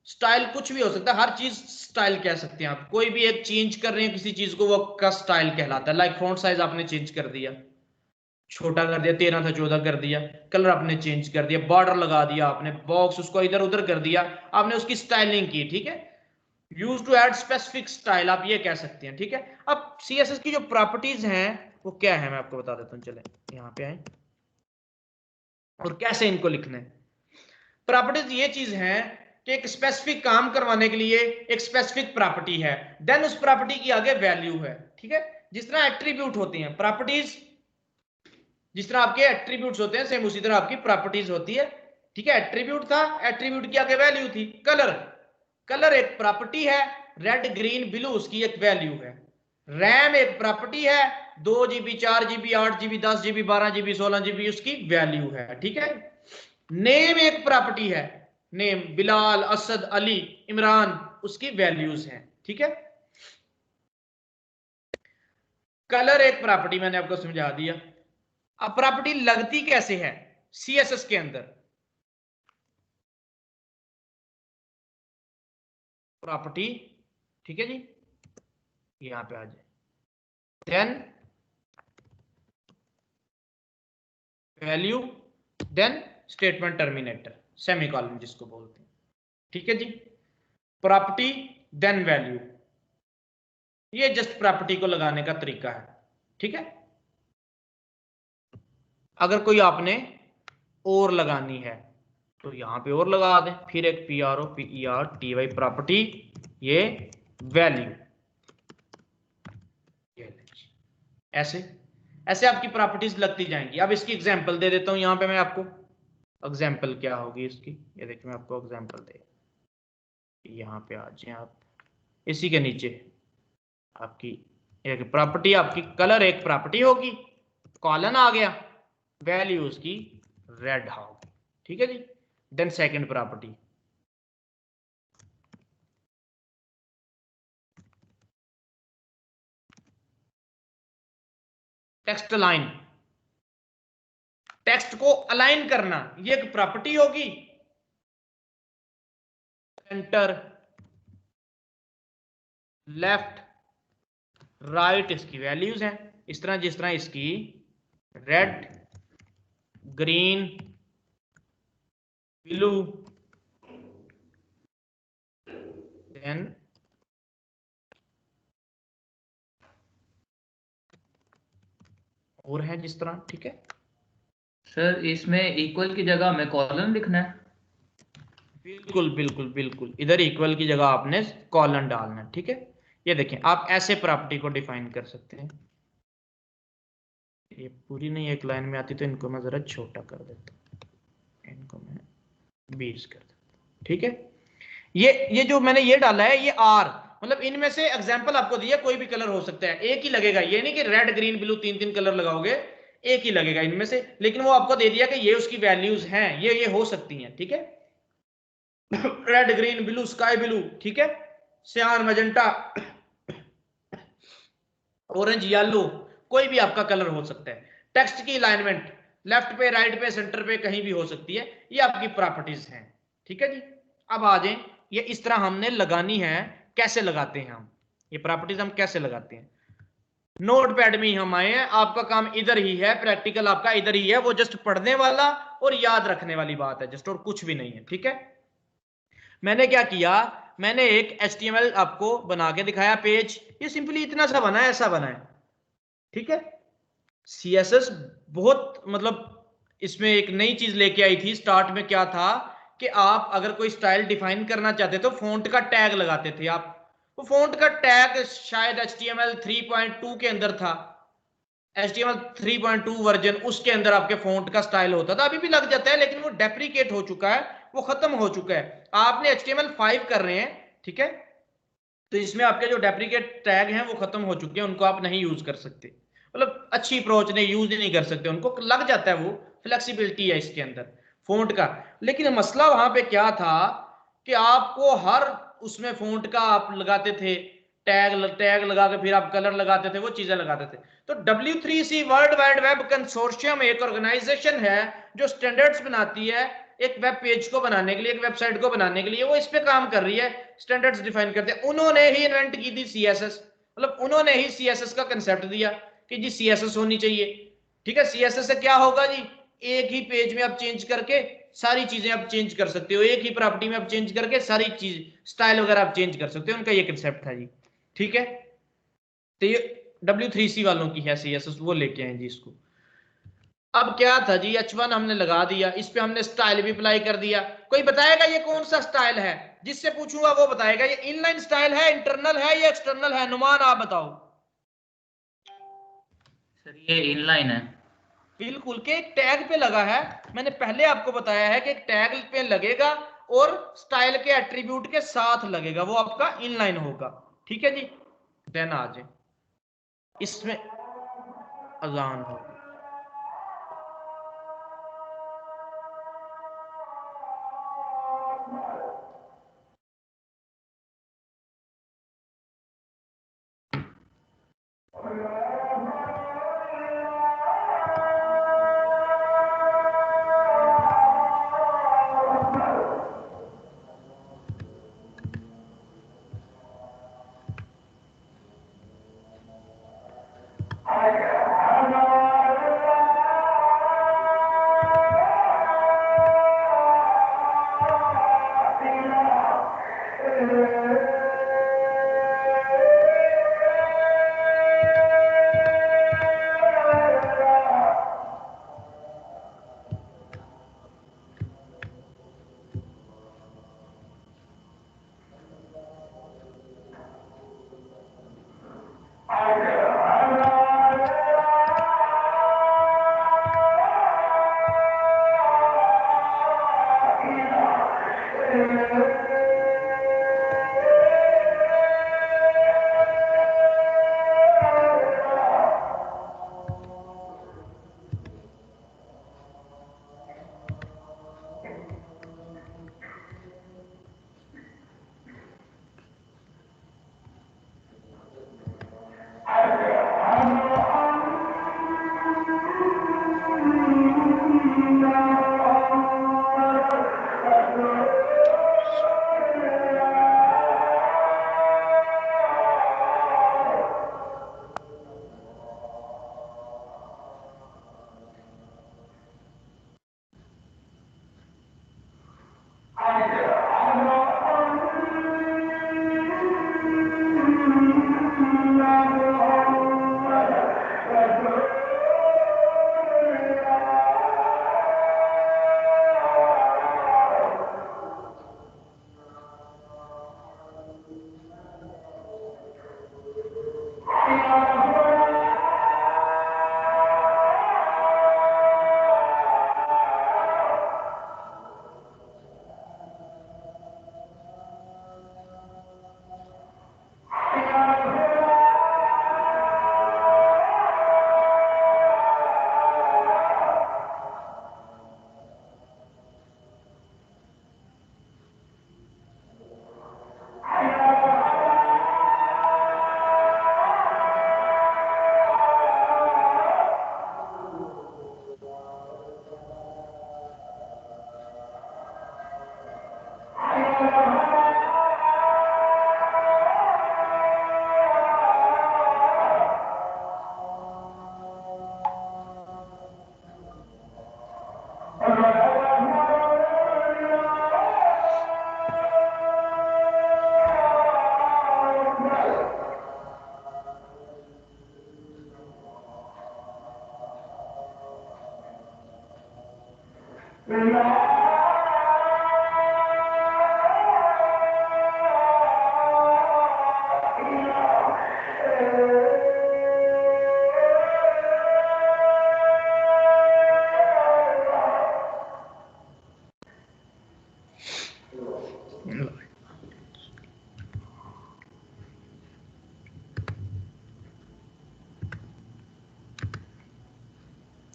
स्टाइल कुछ भी हो सकता है, हर चीज स्टाइल कह सकते हैं आप। कोई भी एक चेंज कर रहे हैं किसी चीज को, वो का स्टाइल कहलाता है। लाइक फॉन्ट साइज आपने चेंज कर दिया, छोटा कर दिया, 13 था 14 कर दिया, कलर आपने चेंज कर दिया, बॉर्डर लगा दिया आपने, बॉक्स उसको इधर उधर कर दिया, आपने उसकी स्टाइलिंग की, ठीक है। Use to add specific style आप ये कह सकते हैं, ठीक है। अब CSS की जो प्रॉपर्टीज हैं वो क्या है मैं आपको बता देता हूँ, चले यहाँ पे आए और कैसे इनको लिखना है। प्रॉपर्टीज ये चीज है कि एक स्पेसिफिक काम करवाने के लिए एक स्पेसिफिक प्रॉपर्टी है, देन उस प्रॉपर्टी की आगे वैल्यू है। ठीक है, जिस तरह एट्रीब्यूट होती हैं प्रॉपर्टीज, जिस तरह आपके एट्रीब्यूट्स होते हैं सेम उसी तरह आपकी प्रॉपर्टीज होती है। ठीक है, एट्रीब्यूट था, एट्रीब्यूट की आगे वैल्यू थी। कलर, कलर एक प्रॉपर्टी है, रेड ग्रीन ब्लू उसकी एक वैल्यू है। रैम एक प्रॉपर्टी है, 2 GB 4 GB 8 GB 10 GB 12 GB 16 GB उसकी वैल्यू है। ठीक है, नेम एक प्रॉपर्टी है, नेम बिलाल, असद, अली, इमरान उसकी वैल्यूज हैं। ठीक है, कलर एक प्रॉपर्टी मैंने आपको समझा दिया। अब प्रॉपर्टी लगती कैसे है सीएसएस के अंदर, प्रॉपर्टी, ठीक है जी, यहां पे आ जाए, then value, then statement terminator, semicolon जिसको बोलते हैं। ठीक है जी, प्रॉपर्टी देन वैल्यू, ये जस्ट प्रॉपर्टी को लगाने का तरीका है। ठीक है, अगर कोई आपने और लगानी है तो यहां पे और लगा दें, फिर एक PROPERTY प्रॉपर्टी, ये वैल्यू, ऐसे ऐसे आपकी प्रॉपर्टीज लगती जाएंगी। अब इसकी एग्जांपल दे देता हूं यहां पे मैं आपको, एग्जांपल क्या होगी इसकी, ये देखिए मैं आपको एग्जांपल दे, यहां पे आ जाए आप, इसी के नीचे आपकी एक प्रॉपर्टी, आपकी कलर एक प्रॉपर्टी होगी, कॉलन आ गया, वैल्यू उसकी रेड होगी। ठीक है जी, then second property, text align, text को अलाइन करना, ये एक प्रॉपर्टी होगी, सेंटर, लेफ्ट, राइट इसकी वैल्यूज हैं। इस तरह जिस तरह इसकी रेड, ग्रीन, ब्लू, देन और है जिस तरह। ठीक है सर, इसमें इक्वल की जगह हमें कॉलन लिखना है? बिल्कुल बिल्कुल बिल्कुल, इधर इक्वल की जगह आपने कॉलन डालना है। ठीक है, ये देखें आप ऐसे प्रॉपर्टी को डिफाइन कर सकते हैं, ये पूरी नहीं एक लाइन में आती तो इनको मैं जरा छोटा कर देता हूं, इनको मैं 20 कर देता हूं। ठीक है, ये जो मैंने ये डाला है ये आर, मतलब इनमें से एग्जांपल आपको दिया, कोई भी कलर हो सकता है, एक ही लगेगा, ये नहीं कि रेड ग्रीन ब्लू तीन तीन कलर लगाओगे, एक ही लगेगा इनमें से, लेकिन वो आपको दे दिया कि ये उसकी वैल्यूज हैं, ये हो सकती हैं। ठीक है, red green blue sky blue, ठीक है, सियान मजेंटा, ऑरेंज येलो, कोई भी आपका कलर हो सकता है। टेक्स्ट की अलाइनमेंट लेफ्ट पे, राइट पे, सेंटर पे कहीं भी हो सकती है, ये आपकी प्रॉपर्टीज हैं। ठीक है जी, अब आ जाए, ये इस तरह हमने लगानी है, कैसे लगाते हैं हम ये प्रॉपर्टीज, हम कैसे लगाते हैं। नोट पैड में ही हम आए हैं, आपका काम इधर ही है, प्रैक्टिकल आपका इधर ही है, वो जस्ट पढ़ने वाला और याद रखने वाली बात है जस्ट, और कुछ भी नहीं है। ठीक है, मैंने क्या किया, मैंने एक HTML आपको बना के दिखाया पेज, ये सिंपली इतना सा बना है, ऐसा बना है। ठीक है, CSS बहुत मतलब इसमें एक नई चीज लेके आई थी। स्टार्ट में क्या था कि आप अगर कोई स्टाइल डिफाइन करना चाहते तो फोंट का टैग लगाते थे आप, वो फोंट का टैग शायद HTML 3.2 के अंदर था, HTML 3.2 वर्जन, उसके अंदर आपके फोंट का स्टाइल होता था, अभी भी लग जाता है लेकिन वो डेप्रिकेट हो चुका है, वो खत्म हो चुका है। आपने HTML 5 कर रहे हैं, ठीक है, तो इसमें आपके जो डेप्रिकेट टैग हैं वो खत्म हो चुके हैं, उनको आप नहीं यूज कर सकते, मतलब अच्छी अप्रोच नहीं, यूज ही नहीं कर सकते, उनको लग जाता है, वो फ्लेक्सिबिलिटी है इसके अंदर फोंट का। लेकिन मसला वहां पे क्या था कि आपको हर उसमें फोंट का आप लगाते थे, टैग लगा के फिर आप कलर लगाते थे, वो चीजें लगाते थे। तो W3C world wide web consortium एक ऑर्गेनाइजेशन है जो स्टैंडर्ड्स बनाती है एक वेब पेज को बनाने के लिए, एक वेबसाइट को बनाने के लिए, वो इस पे काम कर रही है, स्टैंडर्ड्स डिफाइन करते हैं। उन्होंने ही इन्वेंट की थी CSS, मतलब उन्होंने ही CSS का कंसेप्ट दिया कि जी CSS होनी चाहिए। ठीक है, CSS से क्या होगा जी, एक ही पेज में आप चेंज करके सारी चीजें आप चेंज कर सकते हो, एक ही प्रॉपर्टी में आप चेंज करके सारी चीज स्टाइल वगैरह आप चेंज कर सकते हो, उनका ये कंसेप्ट था जी। ठीक है, तो ये W3C वालों की है CSS, वो लेके आए जी इसको। अब क्या था जी, H1 हमने लगा दिया, इस पे हमने स्टाइल भी अप्लाई कर दिया। कोई बताएगा ये कौन सा स्टाइल है? जिससे पूछूंगा वो बताएगा। ये इनलाइन स्टाइल है, इंटरनल है या एक्सटर्नल है? नुमान आप बताओ। सर ये इनलाइन है। बिल्कुल, के एक टैग पे लगा है। मैंने पहले आपको बताया है कि एक टैग पे लगेगा और स्टाइल के एट्रीब्यूट के साथ लगेगा, वो आपका इनलाइन होगा। ठीक है जी। देन आ जाए, इसमें अजान होगी।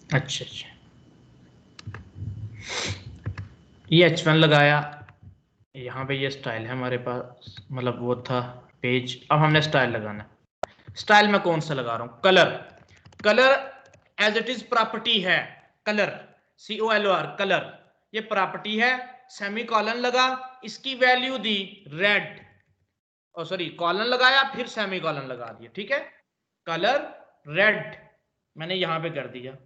अच्छा अच्छा, ये H1 लगाया, यहाँ पे ये स्टाइल है हमारे पास, मतलब वो था पेज। अब हमने स्टाइल लगाना। स्टाइल में कौन सा लगा रहा हूँ? Colour. Colour as it is property है। कलर, COLOR, कलर ये प्रॉपर्टी है। सेमी कॉलन लगा, इसकी वैल्यू दी रेड, और सॉरी कॉलन लगाया फिर सेमी कॉलन लगा दिया। ठीक है, कलर रेड मैंने यहां पे कर दिया।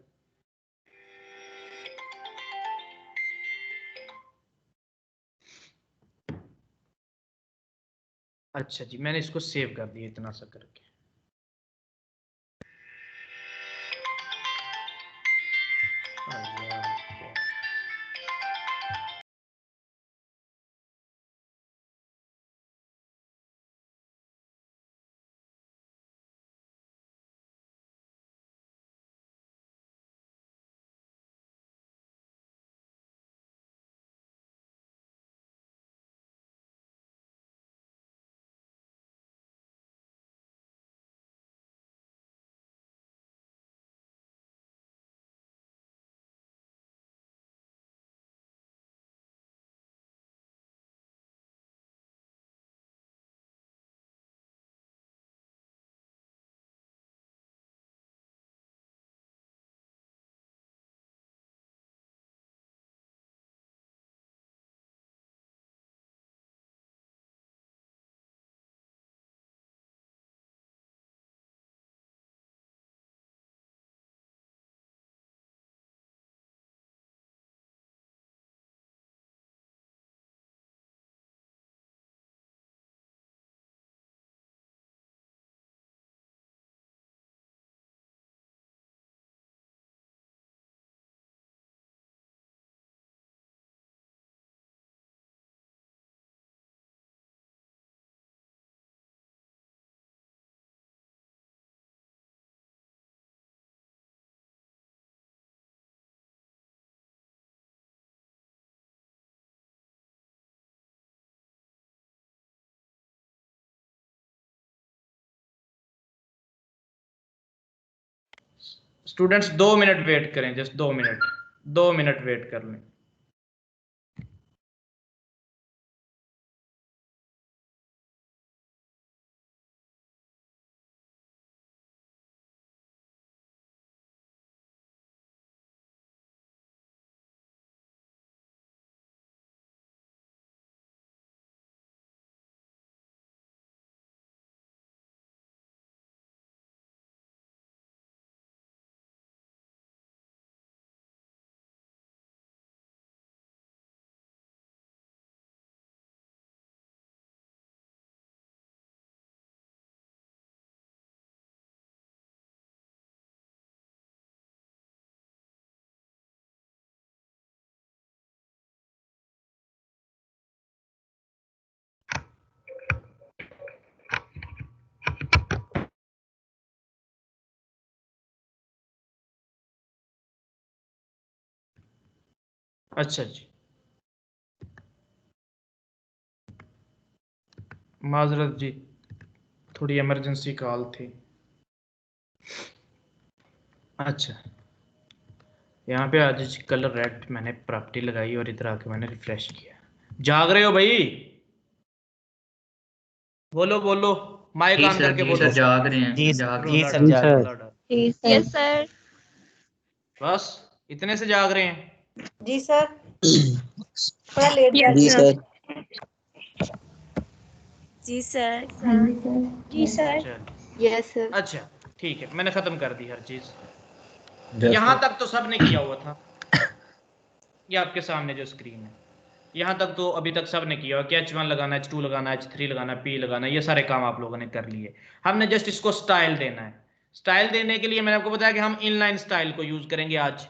अच्छा जी, मैंने इसको सेव कर दिया इतना सा करके। स्टूडेंट्स 2 मिनट वेट करें, जस्ट 2 मिनट वेट कर लें। अच्छा जी, माजरत जी, थोड़ी इमरजेंसी कॉल थी। अच्छा, यहाँ पे आज कलर रेड मैंने प्रॉपर्टी लगाई और इधर आके मैंने रिफ्रेश किया। जाग रहे हो भाई? बोलो बोलो, माइक ऑन करके जी बोलो। सर जाग रहे हैं, जी जाग जी रहे सर हैं। जाग रहे हैं। Yes sir. बस इतने से जाग रहे हैं? जी सर, थोड़ा लेट यस जागी सर। जी सर। जी सर। चलो यस सर। अच्छा ठीक है, मैंने खत्म कर दी हर चीज। यहाँ तक तो सबने किया हुआ था, ये आपके सामने जो स्क्रीन है, यहाँ तक तो अभी तक सबने किया हुआ कि H1 लगाना, H2 लगाना, H3 लगाना, P लगाना, ये सारे काम आप लोगों ने कर लिए। हमने जस्ट इसको स्टाइल देना है। स्टाइल देने के लिए मैंने आपको बताया कि हम इनलाइन स्टाइल को यूज करेंगे आज।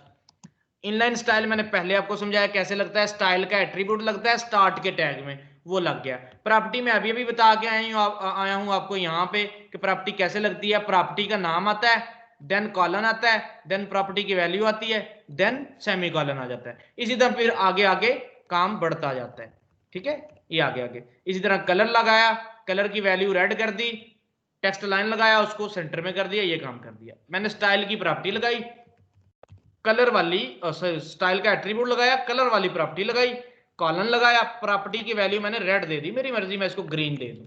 इनलाइन स्टाइल मैंने पहले आपको समझाया कैसे लगता है। स्टाइल का एट्रीब्यूट लगता है स्टार्ट के टैग में, वो लग गया। प्रॉपर्टी में अभी अभी बता के आया हूं आपको यहाँ पे कि प्रॉपर्टी कैसे लगती है। प्रॉपर्टी का नाम आता है, देन कॉलन आता है, देन प्रॉपर्टी की वैल्यू आती है, देन सेमी कॉलन आ जाता है। इसी तरह फिर आगे आगे काम बढ़ता जाता है। ठीक है, ये आगे आगे इसी तरह कलर लगाया, कलर की वैल्यू रेड कर दी, टेक्स्ट लाइन लगाया, उसको सेंटर में कर दिया, ये काम कर दिया। मैंने स्टाइल की प्रॉपर्टी लगाई, कलर वाली स्टाइल का एट्रीब्यूट लगाया, कलर वाली प्रॉपर्टी लगाई, कॉलन लगाया, प्रॉपर्टी की वैल्यू मैंने रेड दे दी, मेरी मर्जी मैं इसको ग्रीन दे दूं।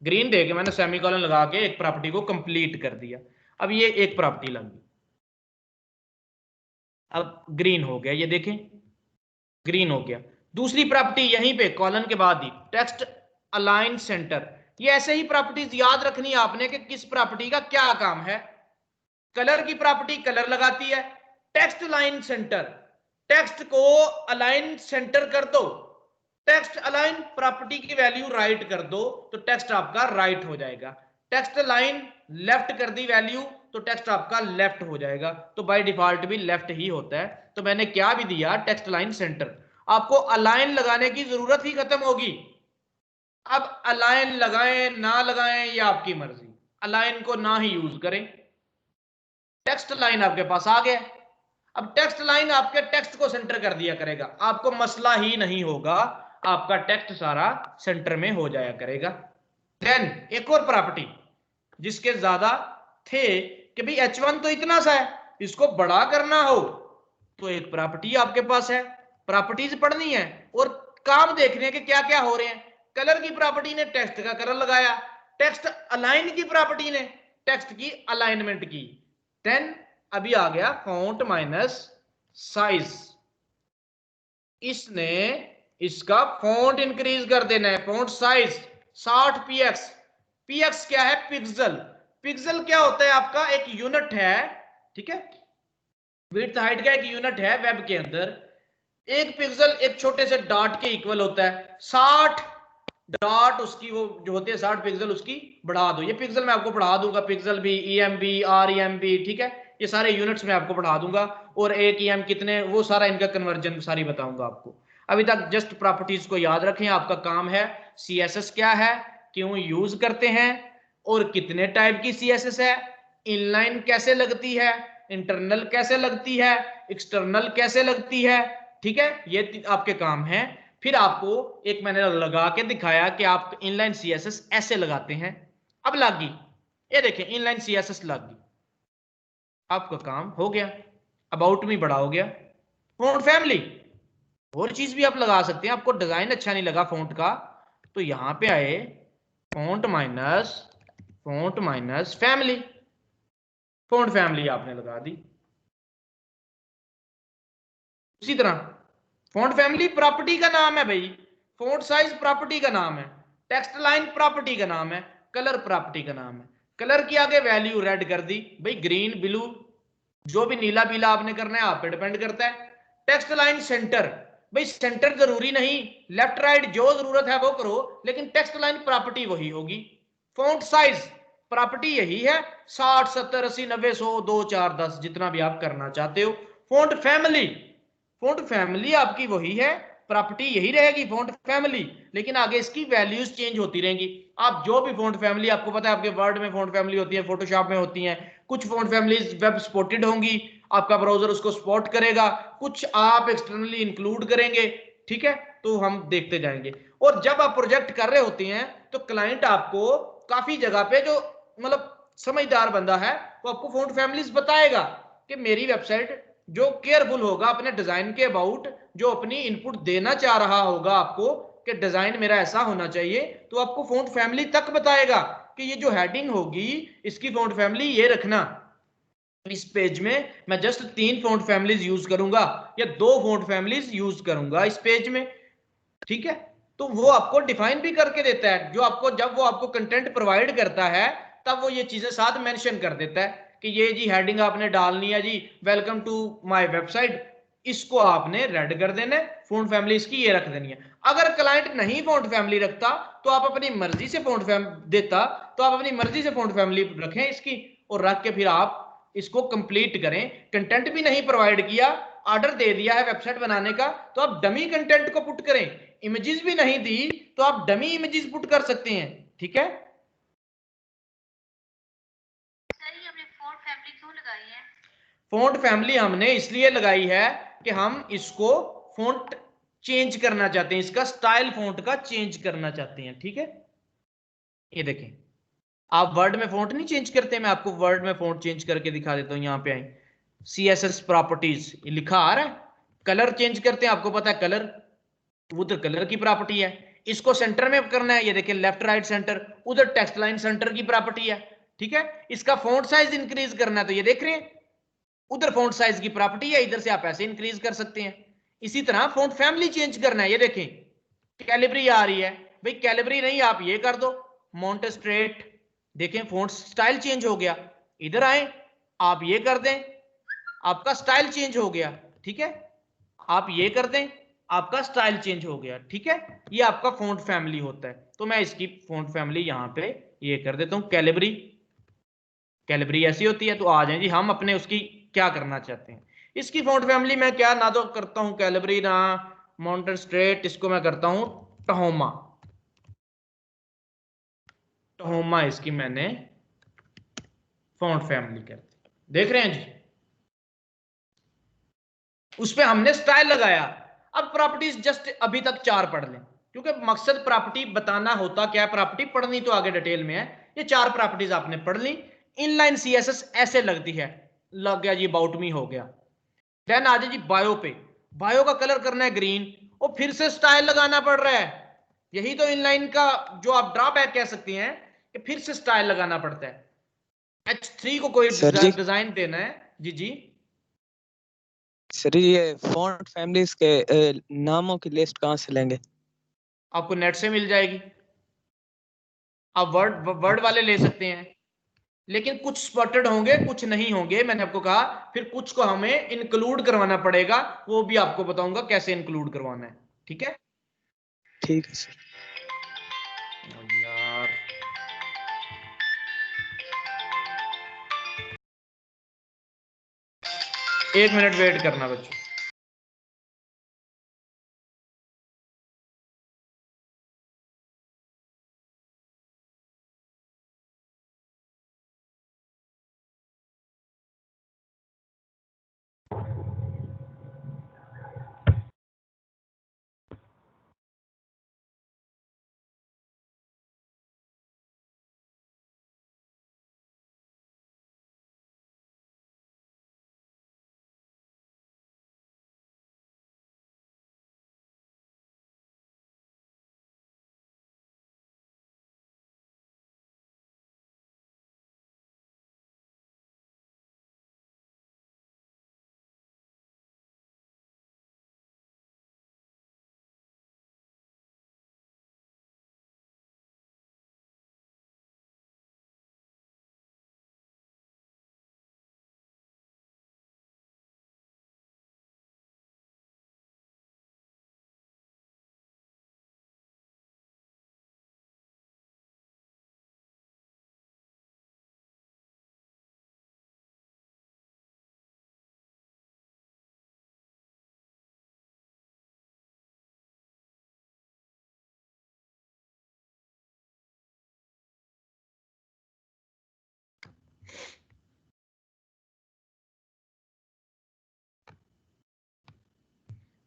ग्रीन दे के मैंने सेमीकोलन लगा के एक प्रॉपर्टी को कंप्लीट कर दिया। अब ये एक प्रॉपर्टी लगी, अब ग्रीन हो गया, ये देखें ग्रीन हो गया। दूसरी प्रॉपर्टी यहीं पे कॉलन के बाद ही टेक्स्ट अलाइन सेंटर। ये ऐसे ही प्रॉपर्टीज याद रखनी है आपने कि किस प्रॉपर्टी का क्या काम है। कलर की प्रॉपर्टी कलर लगाती है, टेक्स्ट लाइन सेंटर, टेक्स्ट को अलाइन सेंटर कर दो, टेक्स्ट अलाइन प्रॉपर्टी की वैल्यू राइट कर दो तो टेक्स्ट आपका राइट हो जाएगा। टेक्स्ट लाइन लेफ्ट कर दी वैल्यू तो टेक्स्ट आपका लेफ्ट हो जाएगा। तो बाय डिफॉल्ट भी लेफ्ट ही होता है, तो मैंने क्या भी दिया, टेक्स्ट लाइन सेंटर। आपको अलाइन लगाने की जरूरत ही खत्म होगी। अब अलाइन लगाएं ना लगाएं ये आपकी मर्जी, अलाइन को ना ही यूज करें। टेक्स्ट लाइन आपके पास आ गया। अब टेक्स्ट लाइन आपके टेक्स्ट को सेंटर कर दिया करेगा, आपको मसला ही नहीं होगा, आपका टेक्स्ट सारा सेंटर में हो जाया करेगा। देन एक और प्रॉपर्टी जिसके ज्यादा थे कि भाई H1 तो इतना सा है, इसको बड़ा करना हो तो एक प्रॉपर्टी आपके पास है, प्रॉपर्टीज पढ़नी है और काम देखने के क्या क्या हो रहे हैं। कलर की प्रॉपर्टी ने टेक्स्ट का कलर लगाया, टेक्स्ट अलाइन की प्रॉपर्टी ने टेक्स्ट की अलाइनमेंट की। देन अभी आ गया फॉन्ट माइनस साइज, इसने इसका फॉन्ट इंक्रीज कर देना है, फॉन्ट साइज 60 px। px क्या है? पिक्सल। पिक्सल क्या होता है? आपका एक यूनिट है, ठीक है, विड्थ हाइट का एक यूनिट है वेब के अंदर। एक पिक्सल एक छोटे से डॉट के इक्वल होता है। 60 डॉट उसकी वो जो होती है 60 पिक्सल उसकी बढ़ा दो। ये पिक्सल मैं आपको पढ़ा दूंगा, पिक्सल भी, EMB, REMB, ठीक है, ये सारे यूनिट्स मैं आपको पढ़ा दूंगा और एक EM कितने, वो सारा इनका कन्वर्जन सारी बताऊंगा आपको। अभी तक जस्ट प्रॉपर्टीज को याद रखें, आपका काम है CSS क्या है, क्यों यूज करते हैं और कितने टाइप की CSS है, इनलाइन कैसे लगती है, इंटरनल कैसे लगती है, एक्सटर्नल कैसे लगती है, ठीक है, ये आपके काम है। फिर आपको एक मैंने लगा के दिखाया कि आप इनलाइन CSS ऐसे लगाते हैं। अब लग गई, ये देखें इनलाइन CSS लग गई, आपका काम हो गया। अबाउट में बड़ा हो गया। फॉन्ट फैमिली और चीज भी आप लगा सकते हैं। आपको डिजाइन अच्छा नहीं लगा फॉन्ट का तो यहां पे आए font minus family, font family आपने लगा दी। उसी तरह फॉन्ट फैमिली प्रॉपर्टी का नाम है भाई, फॉन्ट साइज प्रॉपर्टी का नाम है, टेक्स्ट लाइन प्रॉपर्टी का नाम है, कलर प्रॉपर्टी का नाम है। कलर की आगे वैल्यू रेड कर दी भाई, ग्रीन ब्लू जो भी नीला पीला आपने करना है आप पे डिपेंड करता है। टेक्स्ट लाइन सेंटर, भाई सेंटर जरूरी नहीं, लेफ्ट राइट जो जरूरत है वो करो, लेकिन टेक्स्ट लाइन प्रॉपर्टी वही होगी। फॉन्ट साइज प्रॉपर्टी यही है, 60 70 80 90 100 2 4 10 जितना भी आप करना चाहते हो। फॉन्ट फैमिली, फॉन्ट फैमिली आपकी वही है, प्रॉपर्टी यही रहेगी फॉन्ट फैमिली, लेकिन आगे इसकी वैल्यूज चेंज होती रहेंगी। आप जो भी फॉन्ट फैमिली, आपको पता है आपके वर्ड में फॉन्ट फैमिली होती है, फोटोशॉप में होती है, कुछ फॉन्ट फैमिलीज वेब सपोर्टेड होंगी, आपका ब्राउजर उसको सपोर्ट करेगा, कुछ आप एक्सटर्नली इंक्लूड करेंगे, ठीक है, तो हम देखते जाएंगे। और जब आप प्रोजेक्ट कर रहे होते हैं तो क्लाइंट आपको काफी जगह पे, जो मतलब समझदार बंदा है वो आपको फॉन्ट फैमिलीज बताएगा कि मेरी वेबसाइट जो केयरफुल होगा अपने डिजाइन के अबाउट, जो अपनी इनपुट देना चाह रहा होगा आपको कि डिजाइन मेरा ऐसा होना चाहिए, तो आपको फॉन्ट फैमिली तक बताएगा कि ये जो हेडिंग होगी इसकी फॉन्ट फैमिली ये रखना। इस पेज में मैं जस्ट 3 फॉन्ट फैमिलीज यूज करूंगा या 2 फॉन्ट फैमिलीज यूज करूंगा इस पेज में, ठीक है, तो वो आपको डिफाइन भी करके देता है। जो आपको, जब वो आपको कंटेंट प्रोवाइड करता है तब वो ये चीजें साथ मेंशन कर देता है कि ये जी हेडिंग आपने डालनी है जी, वेलकम टू माय वेबसाइट, इसको आपने रेड कर देना है, फॉन्ट फैमिली इसकी ये रख देनी है। अगर क्लाइंट नहीं फॉन्ट फैमिली रखता तो आप अपनी मर्जी से फॉन्ट फैमिली देता, तो आप अपनी मर्जी से फॉन्ट फैमिली रखें इसकी और रख के फिर आप इसको कंप्लीट करें। कंटेंट भी नहीं प्रोवाइड किया, ऑर्डर दे दिया है वेबसाइट बनाने का, तो आप डमी कंटेंट को पुट करें। इमेजेस भी नहीं दी तो आप डमी इमेजेस पुट कर सकते हैं, ठीक है। फॉन्ट फैमिली हमने इसलिए लगाई है कि हम इसको फॉन्ट चेंज करना चाहते हैं, इसका स्टाइल फॉन्ट का चेंज करना चाहते हैं, ठीक है। ये देखें, आप वर्ड में फॉन्ट नहीं चेंज करते, मैं आपको वर्ड में फॉन्ट चेंज करके दिखा देता हूं। यहां पे आए CSS प्रॉपर्टीज लिखा आ रहा है, कलर चेंज करते हैं, आपको पता है कलर, उधर कलर की प्रॉपर्टी है, इसको सेंटर में करना है, ये देखिए लेफ्ट राइट सेंटर, उधर टेक्स्ट लाइन सेंटर की प्रॉपर्टी है, ठीक है। इसका फॉन्ट साइज इंक्रीज करना है तो ये देख रहे हैं उधर फॉन्ट साइज की प्रॉपर्टी है, इधर से आप ऐसे इंक्रीज कर सकते हैं। इसी तरह फॉन्ट फैमिली चेंज करना है, ये देखें कैलिबरी आ रही है, भाई कैलिबरी नहीं आप ये कर दो मॉन्टेस्ट्रेट, देखें फॉन्ट स्टाइल चेंज हो गया। इधर आए आप ये कर दें, आपका स्टाइल चेंज हो गया, ठीक है, आप ये कर दें आपका स्टाइल चेंज हो गया, ठीक है। ये आपका फॉन्ट फैमिली होता है। तो मैं इसकी फॉन्ट फैमिली यहां पे ये कर देता हूं कैलिबरी, कैलिबरी ऐसी होती है। तो आ जाए जी हम अपने उसकी क्या करना चाहते हैं, इसकी फॉन्ट फैमिली मैं क्या ना तो करता हूं कैलिबरी ना माउंटेन स्ट्रेट, इसको मैं करता हूं टहोमा। टहोमा इसकी मैंने फॉन्ट फैमिली कर दी, देख रहे हैं जी। उस पे हमने स्टाइल लगाया। अब प्रॉपर्टीज जस्ट अभी तक 4 पढ़ लें, क्योंकि मकसद प्रॉपर्टी बताना होता क्या, प्रॉपर्टी पढ़नी तो आगे डिटेल में है। ये 4 प्रॉपर्टीज आपने पढ़ ली। इनलाइन सीएसएस ऐसे लगती है, लग गया जी, अबाउट मी हो गया। देन आ जाए जी बायो पे, बायो का कलर करना है ग्रीन, और फिर से स्टाइल लगाना पड़ रहा है। यही तो इनलाइन का जो आप ड्रॉबैक कह सकती हैं कि फिर से स्टाइल लगाना पड़ता है। H3 को कोई सर जी, डिजाइन देना है जी जी। सर ये फॉन्ट फैमिलीज के नामों की लिस्ट कहाँ से लेंगे? आपको नेट से मिल जाएगी, आप वर्ड वर्ड वाले ले सकते हैं, लेकिन कुछ स्पॉटेड होंगे कुछ नहीं होंगे, मैंने आपको कहा। फिर कुछ को हमें इंक्लूड करवाना पड़ेगा, वो भी आपको बताऊंगा कैसे इंक्लूड करवाना है, ठीक है। ठीक है सर। यार एक मिनट वेट करना बच्चों।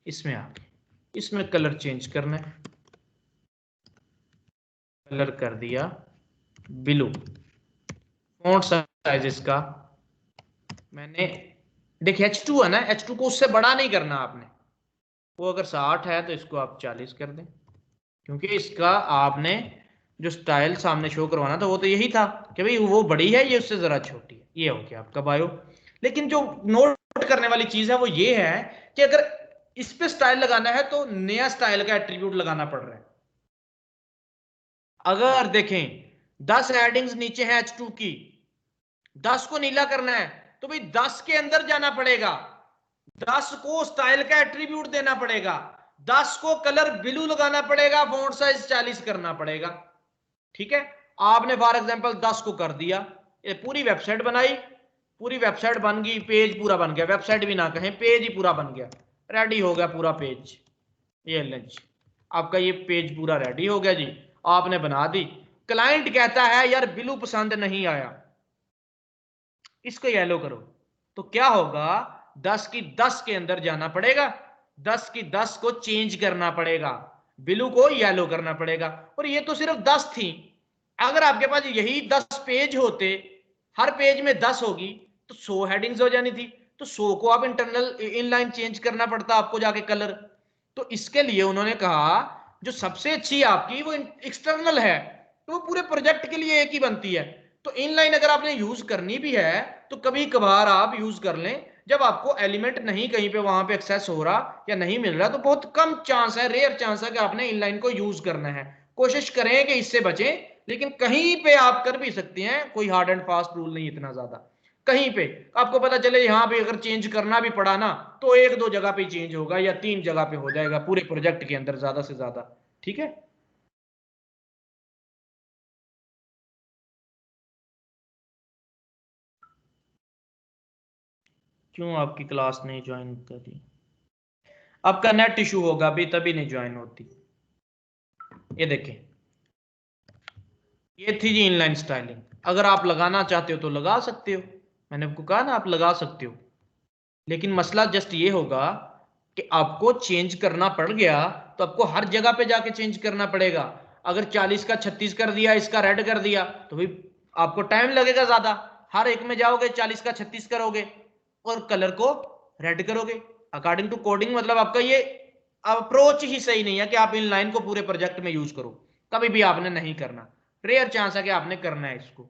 इसमें आके इसमें कलर चेंज करना है, कलर कर दिया ब्लू। फॉन्ट साइज इसका मैंने, देखिए H2 है ना, H2 को उससे बड़ा नहीं करना आपने। वो अगर 60 है तो इसको आप 40 कर दें, क्योंकि इसका आपने जो स्टाइल सामने शो करवाना था वो तो यही था कि भाई वो बड़ी है, ये उससे जरा छोटी है। ये हो गया आपका बायो। लेकिन जो नोट करने वाली चीज है वो ये है कि अगर इस पे स्टाइल लगाना है तो नया स्टाइल का एट्रीब्यूट लगाना पड़ रहा है। अगर देखें 10 हेडिंग्स नीचे है H2 की, 10 को नीला करना है तो भाई 10 के अंदर जाना पड़ेगा, 10 को स्टाइल का एट्रीब्यूट देना पड़ेगा, 10 को कलर ब्लू लगाना पड़ेगा, फॉन्ट साइज 40 करना पड़ेगा, ठीक है। आपने फॉर एग्जांपल 10 को कर दिया, ये पूरी वेबसाइट बनाई, पूरी वेबसाइट बन गई, पेज पूरा बन गया, वेबसाइट भी ना कहें, पेज ही पूरा बन गया, रेडी हो गया पूरा पेज। ये लंच आपका ये पेज पूरा रेडी हो गया जी, आपने बना दी। क्लाइंट कहता है यार ब्लू पसंद नहीं आया, इसको येलो करो, तो क्या होगा, 10 की 10 के अंदर जाना पड़ेगा, 10 की 10 को चेंज करना पड़ेगा, ब्लू को येलो करना पड़ेगा। और ये तो सिर्फ 10 थी, अगर आपके पास यही 10 पेज होते, हर पेज में 10 होगी तो 100 हेडिंग्स हो जानी थी, तो 100 को आप इंटरनल इनलाइन चेंज करना पड़ता आपको जाके कलर। तो इसके लिए उन्होंने कहा जो सबसे अच्छी आपकी वो एक्सटर्नल है, तो वो पूरे प्रोजेक्ट के लिए एक ही बनती है। तो इनलाइन अगर आपने यूज करनी भी है तो कभी कभार आप यूज कर लें, जब आपको एलिमेंट नहीं कहीं पे वहां पे एक्सेस हो रहा या नहीं मिल रहा, तो बहुत कम चांस है, रेयर चांस है कि आपने इनलाइन को यूज करना है। कोशिश करें कि इससे बचें, लेकिन कहीं पे आप कर भी सकते हैं, कोई हार्ड एंड फास्ट रूल नहीं इतना ज्यादा। कहीं पे आपको पता चले यहाँ पे अगर चेंज करना भी पड़ा ना तो 1-2 जगह पे चेंज होगा या 3 जगह पे हो जाएगा पूरे प्रोजेक्ट के अंदर ज्यादा से ज्यादा, ठीक है। क्यों आपकी क्लास नहीं ज्वाइन करी? आपका नेट इशू होगा अभी, तभी नहीं ज्वाइन होती। ये देखें, ये थी जी इनलाइन स्टाइलिंग। अगर आप लगाना चाहते हो तो लगा सकते हो, मैंने आपको कहा ना आप लगा सकते हो, लेकिन मसला जस्ट ये होगा कि आपको चेंज करना पड़ गया तो आपको हर जगह पे जाके चेंज करना पड़ेगा। अगर 40 का 36 कर दिया, इसका रेड कर दिया, तो भाई आपको टाइम लगेगा ज्यादा। हर एक में जाओगे 40 का 36 करोगे और कलर को रेड करोगे अकॉर्डिंग टू कोडिंग। मतलब आपका ये अप्रोच ही सही नहीं है कि आप इन लाइन को पूरे प्रोजेक्ट में यूज करो, कभी भी आपने नहीं करना। रेयर चांस है कि आपने करना है इसको,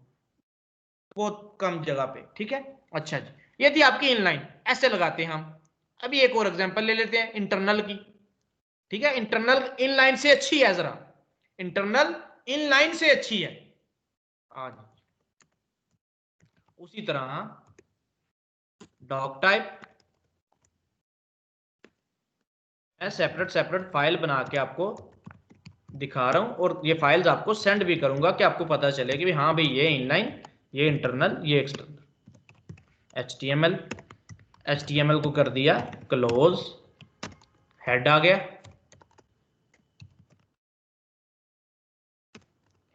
बहुत कम जगह पे। ठीक है, अच्छा जी, ये थी आपकी इनलाइन, ऐसे लगाते हैं हम। अभी एक और एग्जांपल ले लेते हैं इंटरनल की। ठीक है, इंटरनल इनलाइन से अच्छी है, जरा इंटरनल इनलाइन से अच्छी है। आज उसी तरह डॉक टाइप मैं सेपरेट सेपरेट फाइल बना के आपको दिखा रहा हूं, और ये फाइल्स आपको सेंड भी करूंगा कि आपको पता चले कि हाँ भाई ये इनलाइन, ये इंटरनल, ये एक्सटर्नल। HTML को कर दिया क्लोज, हेड आ गया,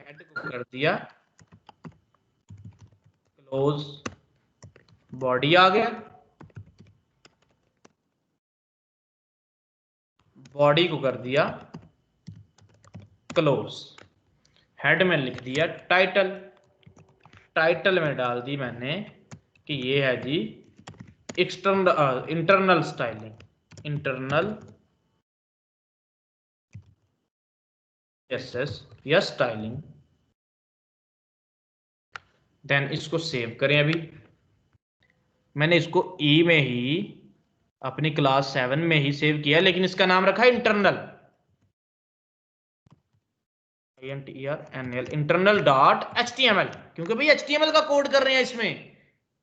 हेड को कर दिया क्लोज, बॉडी आ गया, बॉडी को कर दिया क्लोज, हेड में लिख दिया टाइटल, टाइटल में डाल दी मैंने कि ये है जी external internal styling, internal CSS या स्टाइलिंग। देन इसको सेव करें। अभी मैंने इसको ई में ही अपनी क्लास 7 में ही सेव किया, लेकिन इसका नाम रखा है इंटरनल, इंटरनल डॉट HTML, क्योंकि भाई HTML का कोड कर रहे हैं, इसमें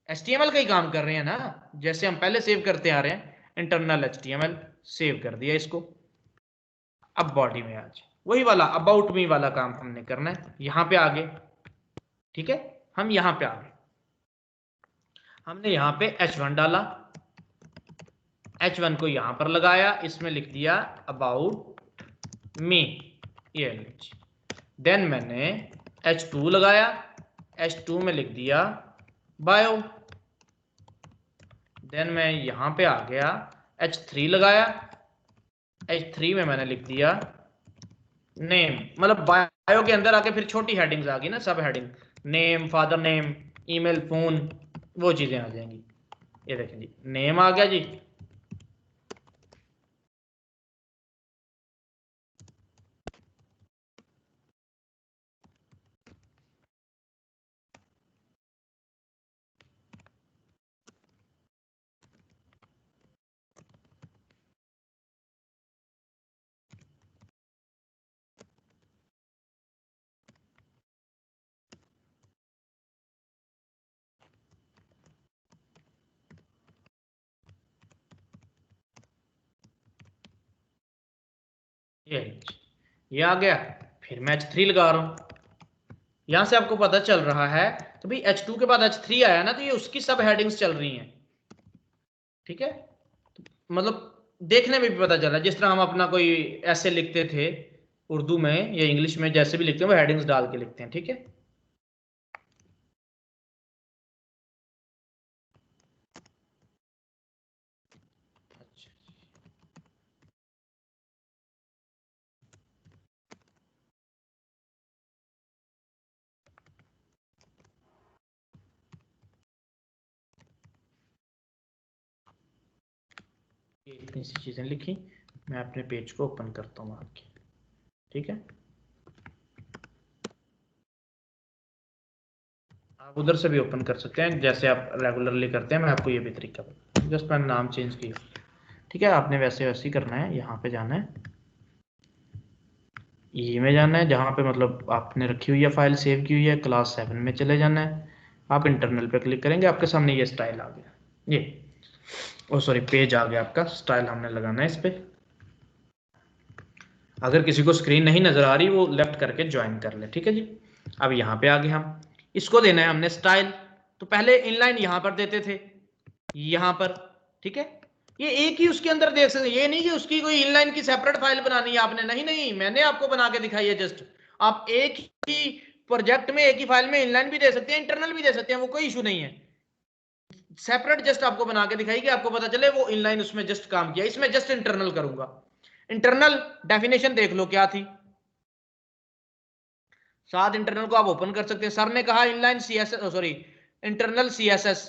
HTML का ही काम कर रहे हैं ना, जैसे हम पहले सेव करते आ रहे हैं। इंटरनल HTML सेव कर दिया इसको। अब बॉडी में आज वही वाला अबाउट मी वाला काम हमने करना है, यहां पे आगे। ठीक है, हम यहां पे आगे, हमने यहां पे H1 डाला, H1 को यहां पर लगाया, इसमें लिख दिया अबाउट मी, ये लीजिए। देन मैंने H2 लगाया, H2 में लिख दिया बायो। देन मैं यहां पे आ गया, H3 लगाया, H3 में मैंने लिख दिया नेम, मतलब बायो के अंदर आके फिर छोटी हेडिंग्स आ गई ना, सब heading, name, father name, email, phone, वो चीजें आ जाएंगी। ये देखें जी, नेम आ गया जी, ये आ गया। फिर मैं H3 लगा रहा हूं, यहां से आपको पता चल रहा है तो भाई H2 के बाद H3 आया ना, तो ये उसकी सब हेडिंग्स चल रही हैं। ठीक है, मतलब देखने में भी पता चल रहा है, जिस तरह हम अपना कोई ऐसे लिखते थे उर्दू में या इंग्लिश में, जैसे भी लिखते हैं वो हेडिंग्स डाल के लिखते हैं। ठीक है, इतनी सी चीजें लिखी, मैं अपने पेज को ओपन करता हूँ आपके। ठीक है, आप उधर से भी ओपन कर सकते हैं जैसे आप रेगुलरली करते हैं, मैं आपको ये भी तरीका बताऊँ। जस्ट मैंने नाम चेंज किया। ठीक है, आपने वैसे वैसे ही करना है, यहाँ पे जाना है, ई में जाना है, जहाँ पे मतलब आपने रखी हुई है फाइल सेव की हुई है, क्लास 7 में चले जाना है। आप इंटरनल पे क्लिक करेंगे, आपके सामने ये स्टाइल आ गया, ये ओ सॉरी पेज आ गया आपका। स्टाइल हमने लगाना है इस पे। अगर किसी को स्क्रीन नहीं नजर आ रही वो लेफ्ट करके ज्वाइन कर ले। ठीक है जी, अब यहाँ पे आगे हम इसको देना है हमने स्टाइल। तो पहले इनलाइन यहाँ पर देते थे, यहां पर, ठीक है। ये एक ही उसके अंदर देख सकते हैं, ये नहीं कि उसकी कोई इनलाइन की सेपरेट फाइल बनानी है आपने, नहीं नहीं, मैंने आपको बना के दिखाई है जस्ट। आप एक ही प्रोजेक्ट में एक ही फाइल में इनलाइन भी दे सकते हैं, इंटरनल भी दे सकते हैं, वो कोई इशू नहीं है। सेपरेट जस्ट आपको बना के दिखाई कि आपको पता चले वो इनलाइन उसमें जस्ट काम किया, इसमें जस्ट इंटरनल करूंगा। इंटरनल डेफिनेशन देख लो क्या थी, साथ इंटरनल को आप ओपन कर सकते हैं। सर ने कहा inline CSS, sorry internal CSS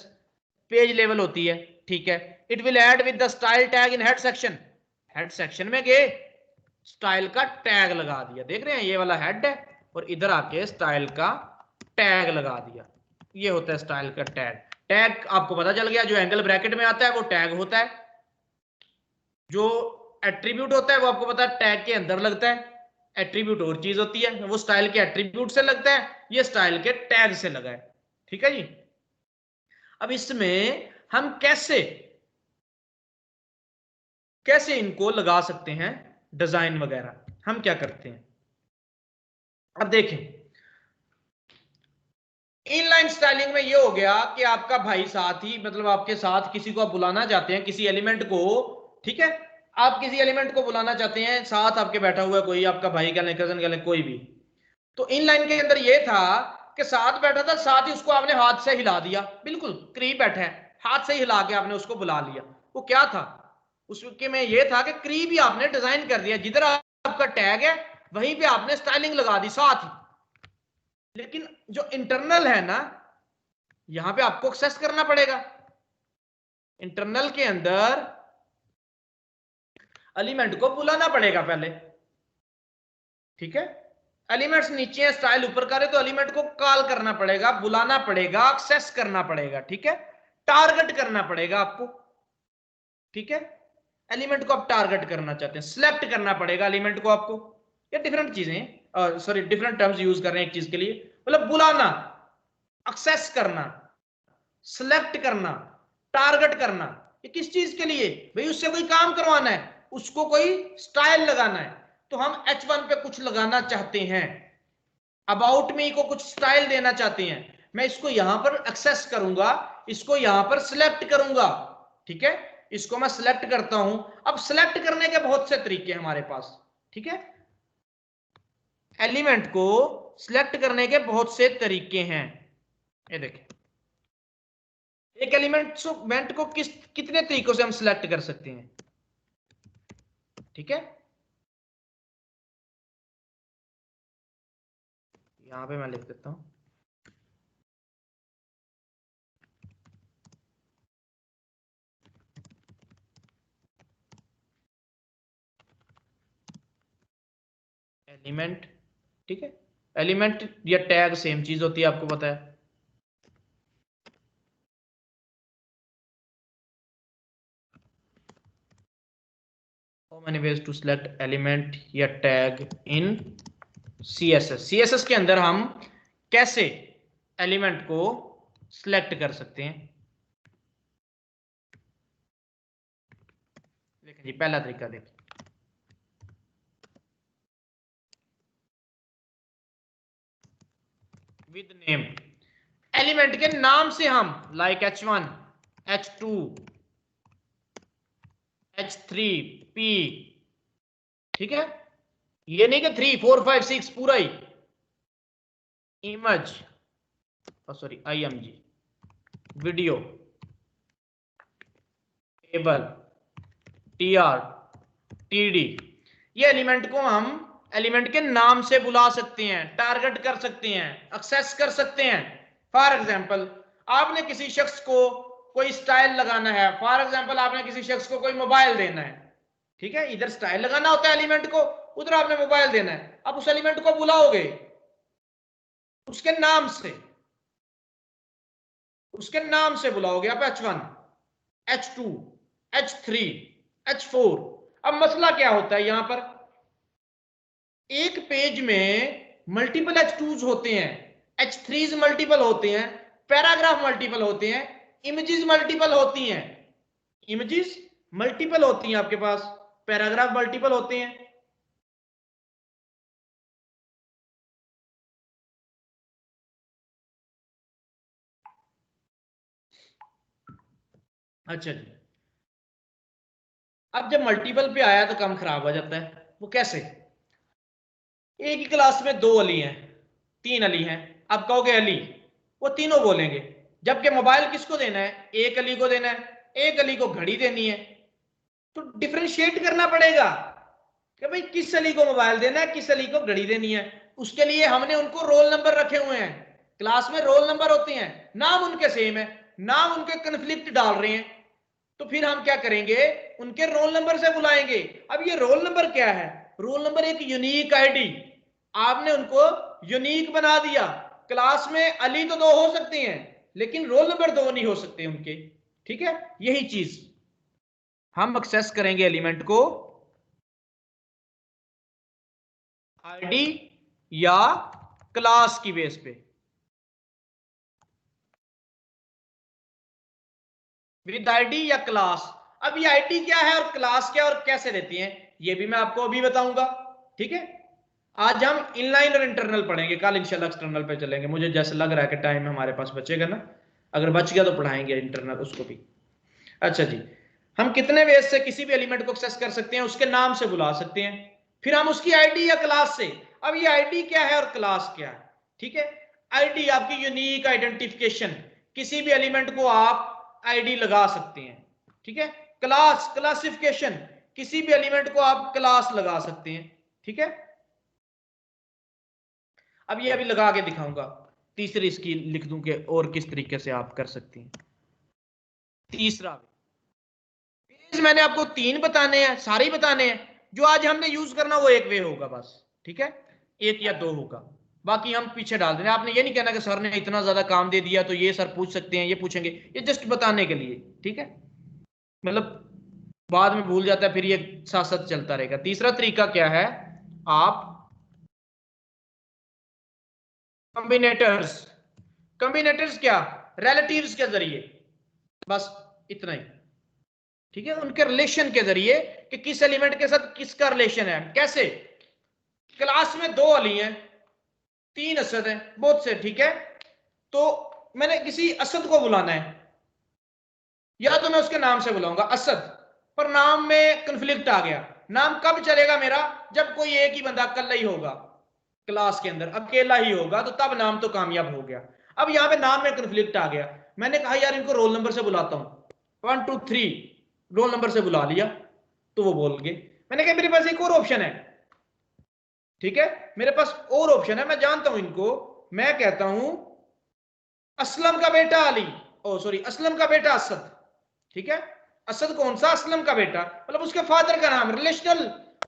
page level होती है, ठीक है। It will add with the style tag in head section, head section में गए स्टाइल का टैग लगा दिया, देख रहे हैं ये वाला हेड है और इधर आके स्टाइल का टैग लगा दिया, ये होता है स्टाइल का टैग। टैग आपको पता चल गया, जो एंगल ब्रैकेट में आता है वो टैग होता है, जो एट्रीब्यूट होता है वो आपको पता है टैग के अंदर लगता है। एट्रीब्यूट और चीज होती है, वो स्टाइल के एट्रीब्यूट से लगता है, ये स्टाइल के टैग से लगा है, ठीक है जी। अब इसमें हम कैसे कैसे इनको लगा सकते हैं डिजाइन वगैरह, हम क्या करते हैं। अब देखें इनलाइन स्टाइलिंग में ये हो गया कि आपका भाई साथ ही, मतलब आपके साथ किसी को आप बुलाना चाहते हैं, किसी एलिमेंट को, ठीक है। आप किसी एलिमेंट को बुलाना चाहते हैं, साथ आपके बैठा हुआ कोई, आपका भाई कह लें, कजन कह लें, कोई भी। तो इनलाइन के अंदर ये था कि साथ बैठा था, साथ ही उसको आपने हाथ से हिला दिया, बिल्कुल करीब बैठा है, हाथ से हिला के आपने उसको बुला लिया। वो क्या था, उसके में ये था कि करीब ही आपने डिजाइन कर दिया, जिधर आपका टैग है वहीं पे आपने स्टाइलिंग लगा दी साथ ही। लेकिन जो इंटरनल है ना, यहां पे आपको एक्सेस करना पड़ेगा। इंटरनल के अंदर एलिमेंट को बुलाना पड़ेगा पहले, ठीक है। एलिमेंट्स नीचे है, स्टाइल ऊपर करे, तो एलिमेंट को कॉल करना पड़ेगा, बुलाना पड़ेगा, एक्सेस करना पड़ेगा, ठीक है। टारगेट करना पड़ेगा आपको, ठीक है। एलिमेंट को आप टारगेट करना चाहते हैं, सिलेक्ट करना पड़ेगा एलिमेंट को आपको। ये डिफरेंट चीजें, सॉरी डिफरेंट टर्म्स यूज कर रहे हैं एक चीज के लिए, मतलब बुलाना, एक्सेस करना, सिलेक्ट करना, टारगेट करना। ये किस चीज के लिए भाई, उससे कोई काम करवाना है, उसको कोई स्टाइल लगाना है। तो हम H1 पे कुछ लगाना चाहते हैं, अबाउट मी को कुछ स्टाइल देना चाहते हैं, मैं इसको यहां पर एक्सेस करूंगा, इसको यहां पर सिलेक्ट करूंगा, ठीक है। इसको मैं सिलेक्ट करता हूं। अब सिलेक्ट करने के बहुत से तरीके हमारे पास, ठीक है। एलिमेंट को सिलेक्ट करने के बहुत से तरीके हैं, ये देखें। एक एलिमेंट को कितने तरीकों से हम सिलेक्ट कर सकते हैं, ठीक है। यहां पे मैं लिख देता हूं, एलिमेंट, ठीक है। एलिमेंट या टैग सेम चीज होती है, आपको पता है। How many ways to select element या टैग इन CSS। CSS के अंदर हम कैसे एलिमेंट को सिलेक्ट कर सकते हैं। देखिए जी, पहला तरीका देखिए, विद नेम, एलिमेंट के नाम से हम, like H1, H2, H3, P, ठीक है। ये नहीं कि 3 4 5 6 पूरा ही, image, sorry IMG, video, table, TR, TD, ये एलिमेंट को हम एलिमेंट के नाम से बुला सकते हैं, टारगेट कर सकते हैं, एक्सेस कर सकते हैं। फॉर एग्जांपल आपने किसी शख्स को कोई स्टाइल लगाना है, फॉर एग्जांपल आपने किसी शख्स को कोई मोबाइल देना है, ठीक है। इधर स्टाइल लगाना होता है एलिमेंट को, उधर आपने मोबाइल देना है। आप उस एलिमेंट को बुलाओगे उसके नाम से, उसके नाम से बुलाओगे आप H1, H2, H3, H4। अब मसला क्या होता है, यहां पर एक पेज में मल्टीपल H2s होते हैं, H3s मल्टीपल होते हैं, पैराग्राफ मल्टीपल होते हैं, इमेजेस मल्टीपल होती हैं, इमेजेस मल्टीपल होती हैं आपके पास, पैराग्राफ मल्टीपल होते हैं। अच्छा जी, अब जब मल्टीपल पे आया तो काम खराब हो जाता है। वो कैसे? एक ही क्लास में 2 अली हैं, 3 अली हैं, अब कहोगे अली, वो तीनों बोलेंगे, जबकि मोबाइल किसको देना है? एक अली को देना है, एक अली को घड़ी देनी है। तो डिफरेंशिएट करना पड़ेगा कि भाई किस अली को मोबाइल देना है, किस अली को घड़ी देनी है। उसके लिए हमने उनको रोल नंबर रखे हुए हैं, क्लास में रोल नंबर होते हैं, नाम उनके सेम है, नाम उनके कन्फ्लिक्ट डाल रहे हैं, तो फिर हम क्या करेंगे? उनके रोल नंबर से बुलाएंगे। अब ये रोल नंबर क्या है? रोल नंबर एक यूनिक आईडी, आपने उनको यूनिक बना दिया। क्लास में अली तो 2 हो सकते हैं, लेकिन रोल नंबर 2 नहीं हो सकते उनके। ठीक है, यही चीज हम एक्सेस करेंगे एलिमेंट को आईडी या क्लास की बेस पे। विद आईडी या क्लास। अब ये आईडी क्या है और क्लास क्या और कैसे देती हैं, ये भी मैं आपको अभी बताऊंगा। ठीक है, आज हम इनलाइन और इंटरनल पढ़ेंगे, कल इंशाल्लाह एक्सटर्नल पे चलेंगे। मुझे जैसे लग रहा है कि टाइम हमारे पास बचेगा ना, अगर बच गया तो पढ़ाएंगे इंटरनल उसको भी। अच्छा जी, हम कितने वेज से किसी भी एलिमेंट को एक्सेस कर सकते हैं? उसके नाम से बुला सकते हैं, फिर हम उसकी आईडी या क्लास से। अब ये आईडी क्या है और क्लास क्या है? ठीक है, आईडी आपकी यूनिक आइडेंटिफिकेशन, किसी भी एलिमेंट को आप आईडी लगा सकते हैं। ठीक है, क्लास क्लासिफिकेशन, किसी भी एलिमेंट को आप क्लास लगा सकते हैं। ठीक है, अब ये अभी लगा के दिखाऊंगा। तीसरी इसकी लिख दूं कि और किस तरीके से आप कर सकते हैं। तीसरा वेज मैंने आपको 3 बताने हैं, सारे ही बताने हैं। जो आज हमने यूज करना वो एक वे होगा बस। ठीक है, 1 या 2 होगा, बाकी हम पीछे डाल देंगे। आपने ये नहीं कहना कि सर ने इतना ज्यादा काम दे दिया तो ये सर पूछ सकते हैं, ये पूछेंगे, ये जस्ट बताने के लिए। ठीक है, मतलब बाद में भूल जाता है, फिर ये साथ साथ चलता रहेगा। तीसरा तरीका क्या है? आप कॉम्बिनेटर्स, कॉम्बिनेटर्स क्या? रिलेटिव्स के जरिए, बस इतना ही। ठीक है, उनके रिलेशन के जरिए कि किस एलिमेंट के साथ किसका रिलेशन है। कैसे? क्लास में 2 अली हैं, 3 असद हैं, बहुत से। ठीक है, तो मैंने किसी असद को बुलाना है, या तो मैं उसके नाम से बुलाऊंगा असद, पर नाम में कंफ्लिक्ट आ गया। नाम कब चलेगा मेरा? जब कोई एक ही बंदा अकेला ही होगा, क्लास के अंदर अकेला ही होगा, तो तब नाम तो कामयाब हो गया। अब यहां पे नाम में कंफ्लिक्ट आ गया, मैंने कहा यार इनको रोल नंबर से बुलाता हूं, 1 2 3 रोल नंबर से बुला लिया, तो वो बोल गए। मैंने कहा मेरे पास एक और ऑप्शन है। ठीक है, मेरे पास और ऑप्शन है, मैं जानता हूं इनको। मैं कहता हूं असलम का बेटा अली, ओ सॉरी असलम का बेटा असद। ठीक है, असद कौन सा? असलम का बेटा, मतलब उसके फादर का नाम।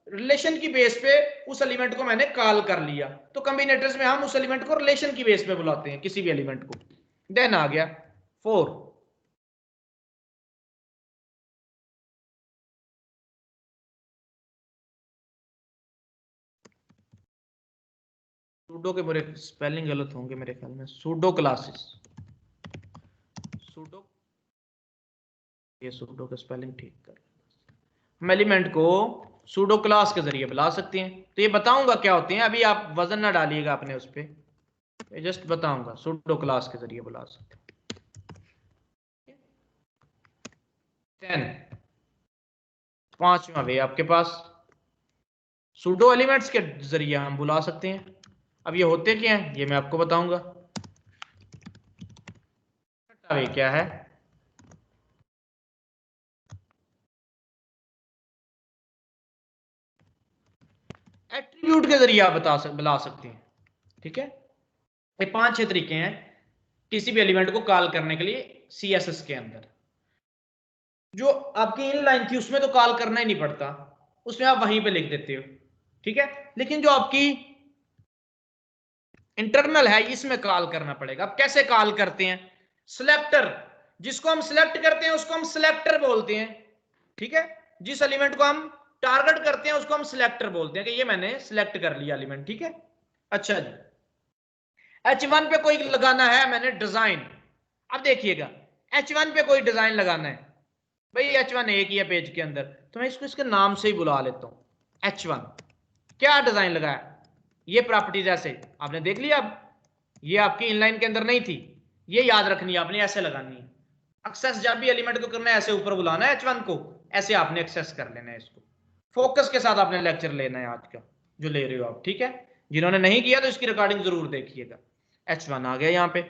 रिलेशन की बेस पे उस एलिमेंट को मैंने कॉल कर लिया। तो कॉम्बिनेटर्स में हम उस एलिमेंट को रिलेशन की बेस पे बुलाते हैं, किसी भी एलिमेंट को। देन आ गया 4। सूडो के मेरे स्पेलिंग गलत होंगे मेरे ख्याल में, सूडो क्लासेस, सूडो, ये सूडो का स्पेलिंग ठीक कर। हम एलिमेंट को सूडो क्लास के जरिए बुला सकते हैं। तो ये बताऊंगा क्या होते हैं, अभी आप वजन ना डालिएगा अपने उस पे, जस्ट बताऊंगा सूडो क्लास के जरिए बुला सकते हैं। 10 5वां वे आपके पास सूडो एलिमेंट्स के जरिए हम बुला सकते हैं। अब ये होते क्या हैं ये मैं आपको बताऊंगा। वे क्या है? एट्रीब्यूट के जरिए आप बुला सकते हैं। ठीक है, ये 5-6 तरीके हैं किसी भी एलिमेंट को कॉल करने के लिए CSS के अंदर। जो आपकी इनलाइन थी उसमें तो कॉल करना ही नहीं पड़ता, उसमें आप वहीं पे लिख देते हो। ठीक है, लेकिन जो आपकी इंटरनल है इसमें कॉल करना पड़ेगा। अब कैसे कॉल करते हैं? सिलेक्टर, जिसको हम सिलेक्ट करते हैं उसको हम सिलेक्टर बोलते हैं। ठीक है, जिस एलिमेंट को हम टारगेट करते हैं उसको हम सिलेक्टर बोलते हैं कि ये मैंने सिलेक्ट कर लिया एलिमेंट। ठीक है, अच्छा जी, H1 पे कोई लगाना है मैंने डिजाइन। अब देखिएगा H1 पे कोई डिजाइन लगाना है, भाई H1 एक ही है पेज के अंदर, तो मैं इसको इसके नाम से ही बुला लेता हूं H1। क्या डिजाइन लगाया? ये प्रॉपर्टीज ऐसे आपने देख लिया। अब ये आपकी इनलाइन के अंदर नहीं थी, ये याद रखनी है आपने, ऐसे लगानी है। एक्सेस जब भी एलिमेंट को करना है ऐसे ऊपर बुलाना है H1 को, ऐसे आपने एक्सेस कर लेना है इसको। फोकस के साथ आपने लेक्चर लेना है आज का जो ले रहे हो आप, ठीक है। जिन्होंने नहीं किया तो इसकी रिकॉर्डिंग जरूर देखिएगा। H1 आ गया यहाँ पे।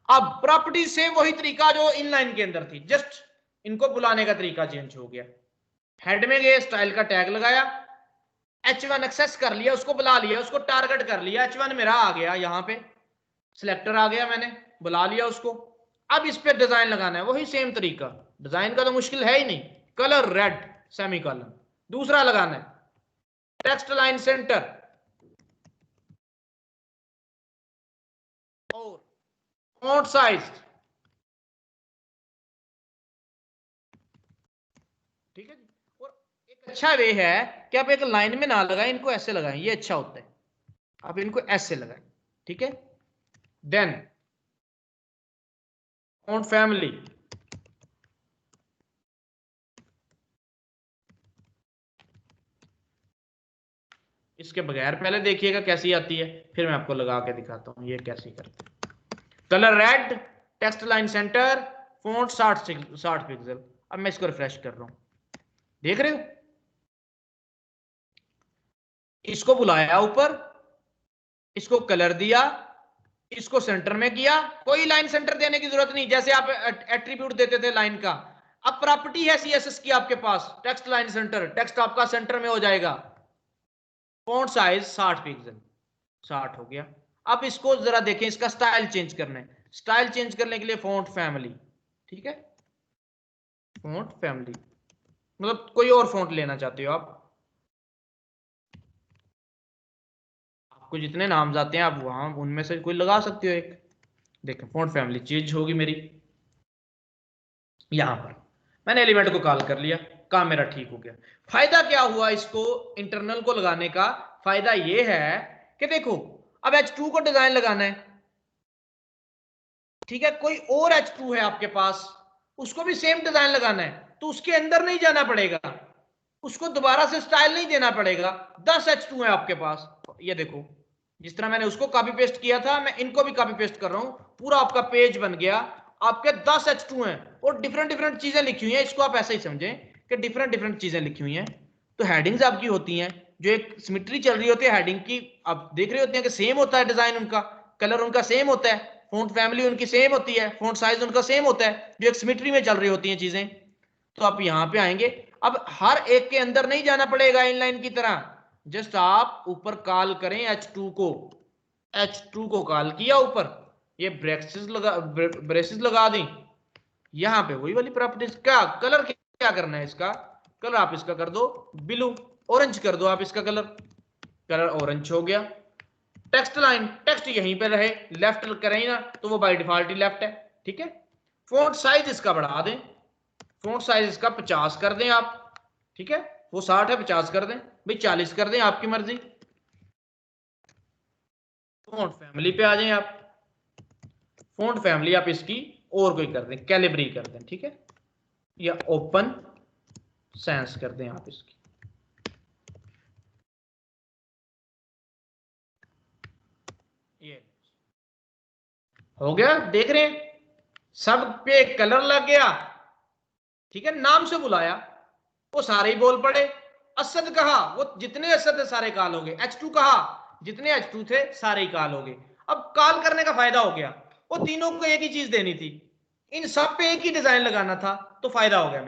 अब प्रॉपर्टी से वही तरीका जो इनलाइन के अंदर थी, जस्ट इनको बुलाने का तरीका चेंज हो गया। हेड में गए, स्टाइल का टैग लगाया, H1 एक्सेस कर लिया, उसको बुला लिया, उसको टारगेट कर लिया, H1 मेरा आ गया, यहाँ पे सिलेक्टर आ गया, मैंने बुला लिया उसको। अब इस पे डिजाइन लगाना है, वही सेम तरीका, डिजाइन का तो मुश्किल है ही नहीं। कलर रेड सेमीकोलन, दूसरा लगाना है टेक्स्ट लाइन सेंटर और फॉन्ट साइज, ठीक है जी। और एक अच्छा वे है कि आप एक लाइन में ना लगाएं, इनको ऐसे लगाएं, ये अच्छा होता है। आप इनको ऐसे लगाएं, ठीक है। देन फॉन्ट फैमिली, इसके बगैर पहले देखिएगा कैसी आती है, फिर मैं आपको लगा के दिखाता हूं ये कैसी करते हैं। Colour red, text line centre, font 60 pixel. अब मैं इसको रिफ्रेश कर रहा हूं, देख रहे हो, इसको बुलाया ऊपर, इसको कलर दिया, इसको सेंटर में किया। कोई लाइन सेंटर देने की जरूरत नहीं, जैसे आप एट्रीब्यूट देते थे लाइन का। अब प्रॉपर्टी है CSS की आपके पास, टेक्स्ट लाइन सेंटर, टेक्स्ट आपका सेंटर में हो जाएगा। फॉन्ट साइज 60 पिक्सल, 60 हो गया। अब इसको जरा देखें, इसका स्टाइल चेंज करना है। स्टाइल चेंज करने के लिए फॉन्ट फैमिली, ठीक है, फॉन्ट फैमिली मतलब कोई और फॉन्ट लेना चाहते हो आप, आपको जितने नाम आते हैं आप वहां उनमें से कोई लगा सकते हो एक। देखें फॉन्ट फैमिली चेंज होगी मेरी। यहां पर मैंने एलिमेंट को कॉल कर लिया, काम मेरा ठीक हो गया। फायदा क्या हुआ इसको इंटरनल को लगाने का? फायदा ये है कि देखो अब H2 को डिजाइन लगाना है, ठीक है, कोई और H2 है आपके पास, उसको भी सेम डिजाइन लगाना है, तो उसके अंदर नहीं जाना पड़ेगा, उसको दोबारा से स्टाइल नहीं देना पड़ेगा। 10 H2 है आपके पास, ये देखो जिस तरह मैंने उसको कॉपी पेस्ट किया था, मैं इनको भी कॉपी पेस्ट कर रहा हूं, पूरा आपका पेज बन गया। आपके 10 H2 हैं और डिफरेंट चीजें लिखी हुई हैं, इसको आप ऐसे ही समझें कि डिफरेंट चीजें लिखी हुई हैं। तो हेडिंग्स आपकी होती हैं, जो एक सिमेट्री चल रही होती है हेडिंग की, आप देख रहे होते हैं कि सेम होता है डिजाइन उनका, कलर उनका सेम होता है, फॉन्ट फैमिली उनकी सेम होती है, फॉन्ट साइज उनका सेम होता है, जो एक सिमेट्री में चल रही होती हैं चीजें। तो आप यहां पे आएंगे, अब हर एक के अंदर नहीं जाना पड़ेगा इनलाइन की तरह, जस्ट आप ऊपर कॉल करें H2 को कॉल किया ऊपर, ये ब्रेसेस लगा दी, यहां पे वही वाली प्रॉपर्टीज। क्या कलर क्या करना है इसका? कलर आप इसका कर दो ब्लू, ऑरेंज कर दो आप इसका कलर ऑरेंज हो गया। टेक्स्ट लाइन, टेक्स्ट यहीं पे रहे, लेफ्ट करें ना तो वो बाय डिफॉल्ट ही लेफ्ट है, ठीक है। फॉन्ट साइज इसका बढ़ा दें, फॉन्ट साइज इसका 50 कर दें आप, ठीक है, वो 60 है 50 कर दें, भाई 40 कर दें, आपकी मर्जी। फॉन्ट फैमिली पे आ जाएं आप, फॉन्ट फैमिली आप इसकी और कोई कर दें, कैलिब्री कर दें, ठीक है, या ओपन सेंस कर दें आप इसकी। ये हो गया, देख रहे हैं सब पे कलर लग गया, ठीक है। नाम से बुलाया वो सारे ही बोल पड़े, असद कहा वो जितने असद थे सारे काल हो गए, H2 कहा जितने H2 थे सारे ही काल हो गए। अब काल करने का फायदा हो गया, वो तीनों को एक ही चीज देनी थी, इन सब पे एक ही डिजाइन लगाना था, तो फायदा हो गया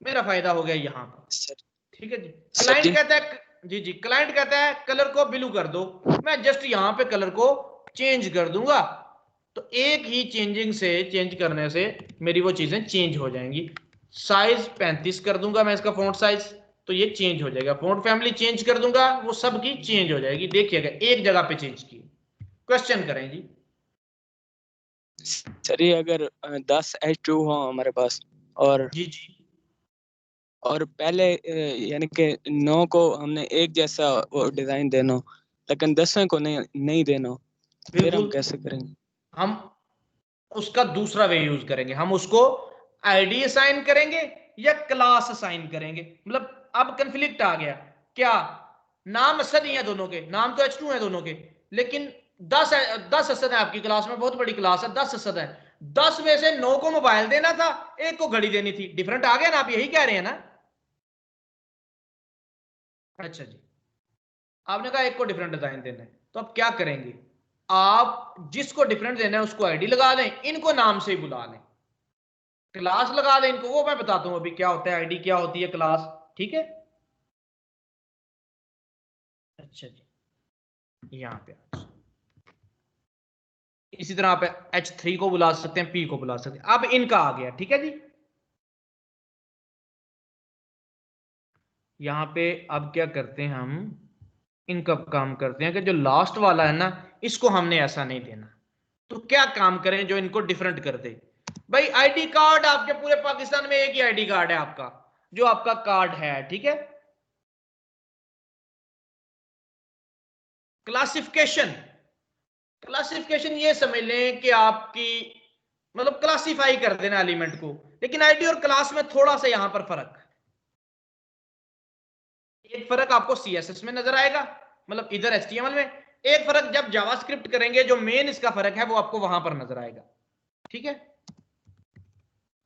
मेरा फायदा हो गया यहां पर, ठीक है जी। क्लाइंट कहता है जी क्लाइंट कहता है कलर को ब्लू कर दो, मैं जस्ट यहां पे कलर को चेंज कर दूंगा, तो एक ही चेंज करने से मेरी वो चीजें चेंज हो जाएंगी। साइज 35 कर दूंगा मैं इसका फॉन्ट साइज, तो ये चेंज हो जाएगा। फॉन्ट फैमिली चेंज कर दूंगा, वो सब की चेंज हो जाएगी। देखिएगा एक जगह पे चेंज की। क्वेश्चन करें जी सर। ये अगर 10 H2 हो हमारे पास और जी और पहले यानी कि 9 को हमने एक जैसा वो डिजाइन देना, लेकिन 10 को नहीं देना, फिर हम कैसे करेंगे? हम उसका दूसरा वे यूज करेंगे, हम उसको आईडी असाइन करेंगे या क्लास असाइन करेंगे। मतलब अब कंफ्लिक्ट आ गया, क्या नाम असद ही है दोनों के, नाम तो H2 है दोनों के, लेकिन 10 असद है आपकी क्लास में, बहुत बड़ी क्लास है, 10 असद है। 10 में से 9 को मोबाइल देना था, 1 को घड़ी देनी थी। डिफरेंट आ गया ना, आप यही कह रहे हैं ना? अच्छा जी, आपने कहा 1 को डिफरेंट डिजाइन देना है, तो आप क्या करेंगे? आप जिसको डिफरेंट देना है उसको आईडी लगा दें, इनको नाम से ही बुला लें, क्लास लगा दें इनको। वो मैं बताता हूं अभी क्या होता है आईडी, क्या होती है क्लास, ठीक है? अच्छा जी, यहां पे इसी तरह आप H3 को बुला सकते हैं, P को बुला सकते हैं। अब इनका आ गया, ठीक है जी। यहां पे अब क्या करते हैं हम, इनका काम करते हैं कि जो लास्ट वाला है ना, इसको हमने ऐसा नहीं देना। तो क्या काम करें जो इनको डिफरेंट कर दे? भाई आईडी कार्ड आपके पूरे पाकिस्तान में एक ही आईडी कार्ड है आपका, जो आपका कार्ड है, ठीक है? क्लासिफिकेशन, क्लासिफिकेशन ये समझ लें कि आपकी मतलब क्लासिफाई कर देना एलिमेंट को, लेकिन आईडी और क्लास में थोड़ा सा यहां पर फर्क। एक फर्क आपको CSS में नजर आएगा, मतलब इधर HTML में। एक फर्क जब जावास्क्रिप्ट करेंगे, जो मेन इसका फर्क है वो आपको वहां पर नजर आएगा, ठीक है?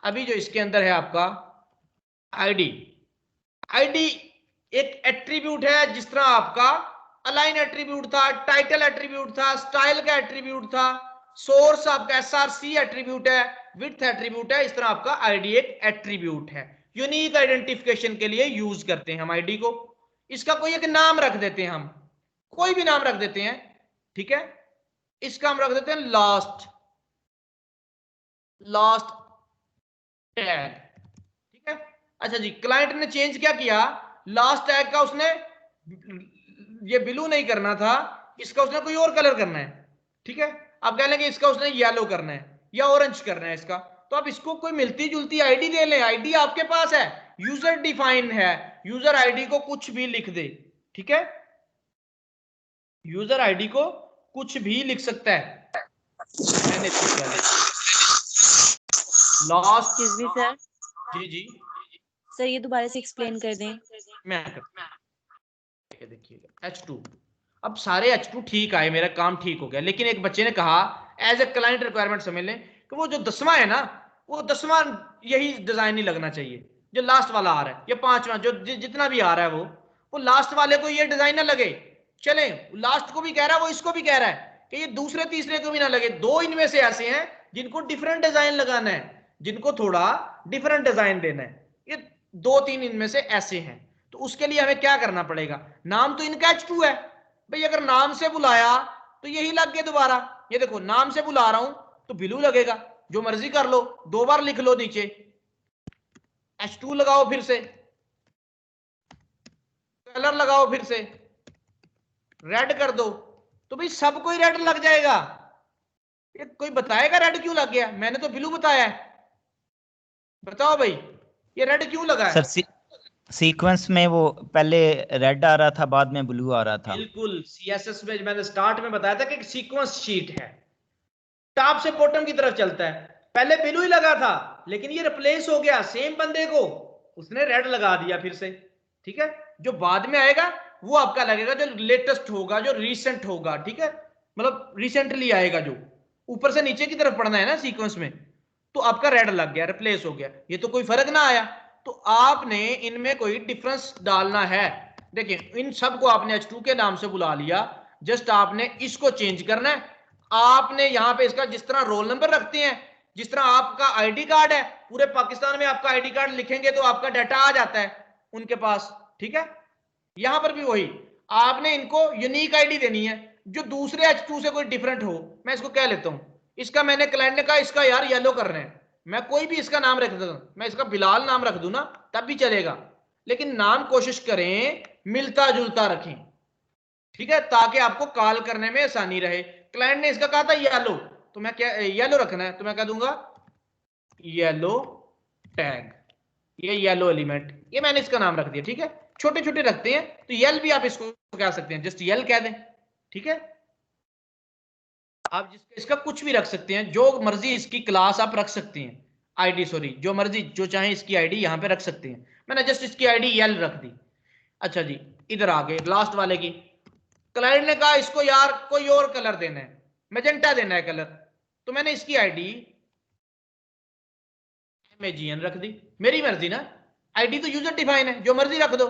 अभी जो इसके अंदर है आपका आईडी, आईडी एक एट्रीब्यूट है, जिस तरह आपका अलाइन एट्रीब्यूट था, टाइटल एट्रीब्यूट था, स्टाइल का एट्रीब्यूट था, सोर्स आपका SRC एट्रीब्यूट है, विड्थ एट्रीब्यूट है, इस तरह आपका आईडी एक एट्रीब्यूट है। यूनिक आइडेंटिफिकेशन के लिए यूज करते हैं हम आईडी को। इसका कोई एक नाम रख देते हैं हम, कोई भी नाम रख देते हैं, ठीक है? इसका हम रख देते हैं लास्ट, लास्ट टैग, ठीक है? अच्छा जी, क्लाइंट ने चेंज क्या किया, लास्ट टैग का उसने ये ब्लू नहीं करना था, इसका उसने कोई और कलर करना है, ठीक है? आप कह लेंगे इसका उसने येलो करना है या ऑरेंज करना है इसका, तो आप इसको कोई मिलती जुलती आईडी दे लें। आईडी आपके पास है, यूजर डिफाइन है, यूजर आईडी को कुछ भी लिख दे, ठीक है? यूजर आईडी को कुछ भी लिख सकता है। मैंने लास्ट सर, जी जी सर ये दोबारा से एक्सप्लेन कर दें। मैं देखिएगा H2, अब सारे H2 ठीक आए, मेरा काम ठीक हो गया, लेकिन एक बच्चे ने कहा एज ए क्लाइंट रिक्वायरमेंट समझ लें कि वो जो 10वां है ना, वो 10वां यही डिजाइन नहीं लगना चाहिए जो लास्ट वाला आ रहा है, या 5वां जो जितना भी आ रहा है वो लास्ट वाले को ये डिजाइन ना लगे। चले, लास्ट को भी कह रहा है, वो इसको भी कह रहा है कि ये दूसरे तीसरे को भी ना लगे। 2 इनमें से ऐसे हैं जिनको डिफरेंट डिजाइन लगाना है, जिनको थोड़ा डिफरेंट डिजाइन देना है, ये 2-3 इनमें से ऐसे हैं। तो उसके लिए हमें क्या करना पड़ेगा? नाम तो इनका H2 है भाई, अगर नाम से बुलाया तो यही लग गया दोबारा। ये देखो, नाम से बुला रहा हूं तो ब्लू लगेगा, जो मर्जी कर लो, 2 बार लिख लो नीचे, H2 लगाओ, फिर से कलर लगाओ, फिर से रेड कर दो, तो भाई सबको ही रेड लग जाएगा। ये कोई बताएगा रेड क्यों लग गया? मैंने तो ब्लू बताया है, बताओ भाई ये रेड क्यों लगा है? सर सीक्वेंस में वो पहले रेड आ रहा था, बाद में ब्लू आ रहा था। बिल्कुल, CSS में मैंने स्टार्ट में बताया था कि सीक्वेंस शीट है, टॉप से बॉटम की तरफ चलता है। पहले ब्लू ही लगा था, लेकिन ये रिप्लेस हो गया, सेम बंदे को उसने रेड लगा दिया फिर से, ठीक है? जो बाद में आएगा वो आपका लगेगा जो लेटेस्ट होगा, जो रिसेंट होगा, ठीक है? मतलब रिसेंटली आएगा, जो ऊपर से नीचे की तरफ पढ़ना है ना सीक्वेंस में, तो आपका रेड लग गया, रिप्लेस हो गया। ये तो कोई फर्क ना आया। तो आपने इनमें कोई डिफरेंस डालना है। देखिए, इन सबको आपने H2 के नाम से बुला लिया, जस्ट आपने इसको चेंज करना है। आपने यहां पे इसका जिस तरह रोल नंबर रखते हैं, जिस तरह आपका आईडी कार्ड है, पूरे पाकिस्तान में आपका आईडी कार्ड लिखेंगे तो आपका डाटा आ जाता है उनके पास, ठीक है? यहां पर भी वही, आपने इनको यूनिक आईडी देनी है जो दूसरे H2 से कोई डिफरेंट हो। मैं इसको कह लेता हूं, इसका मैंने क्लाइंट ने कहा इसका यार येलो करना है, मैं कोई भी इसका नाम रख देता हूं, मैं इसका बिलाल नाम रख दूं ना, तब भी चलेगा, लेकिन नाम कोशिश करें मिलता जुलता रखें, ठीक है? ताकि आपको कॉल करने में आसानी रहे। क्लाइंट ने इसका कहा था येलो, तो मैं क्या येलो रखना है, तो मैं कह दूंगा येलो टैग, ये येलो एलिमेंट, ये मैंने इसका नाम रख दिया, ठीक है? छोटे छोटे रखते हैं तो यल भी आप इसको कह सकते हैं, जस्ट यल कह दें, ठीक है? आप इसका कुछ भी रख सकते हैं, जो मर्जी इसकी क्लास आप रख सकते हैं, आईडी सॉरी, जो मर्जी जो चाहे इसकी आईडी यहां पे रख सकते हैं। मैंने जस्ट इसकी आईडी यल रख दी। अच्छा जी, इधर आ गए लास्ट वाले की। क्लाइंट ने कहा इसको यार कोई और कलर देना है, मैजेंटा देना है कलर, तो मैंने इसकी आईडी MAGN रख दी, मेरी मर्जी ना, आईडी तो यूजर डिफाइन है, जो मर्जी रख दो,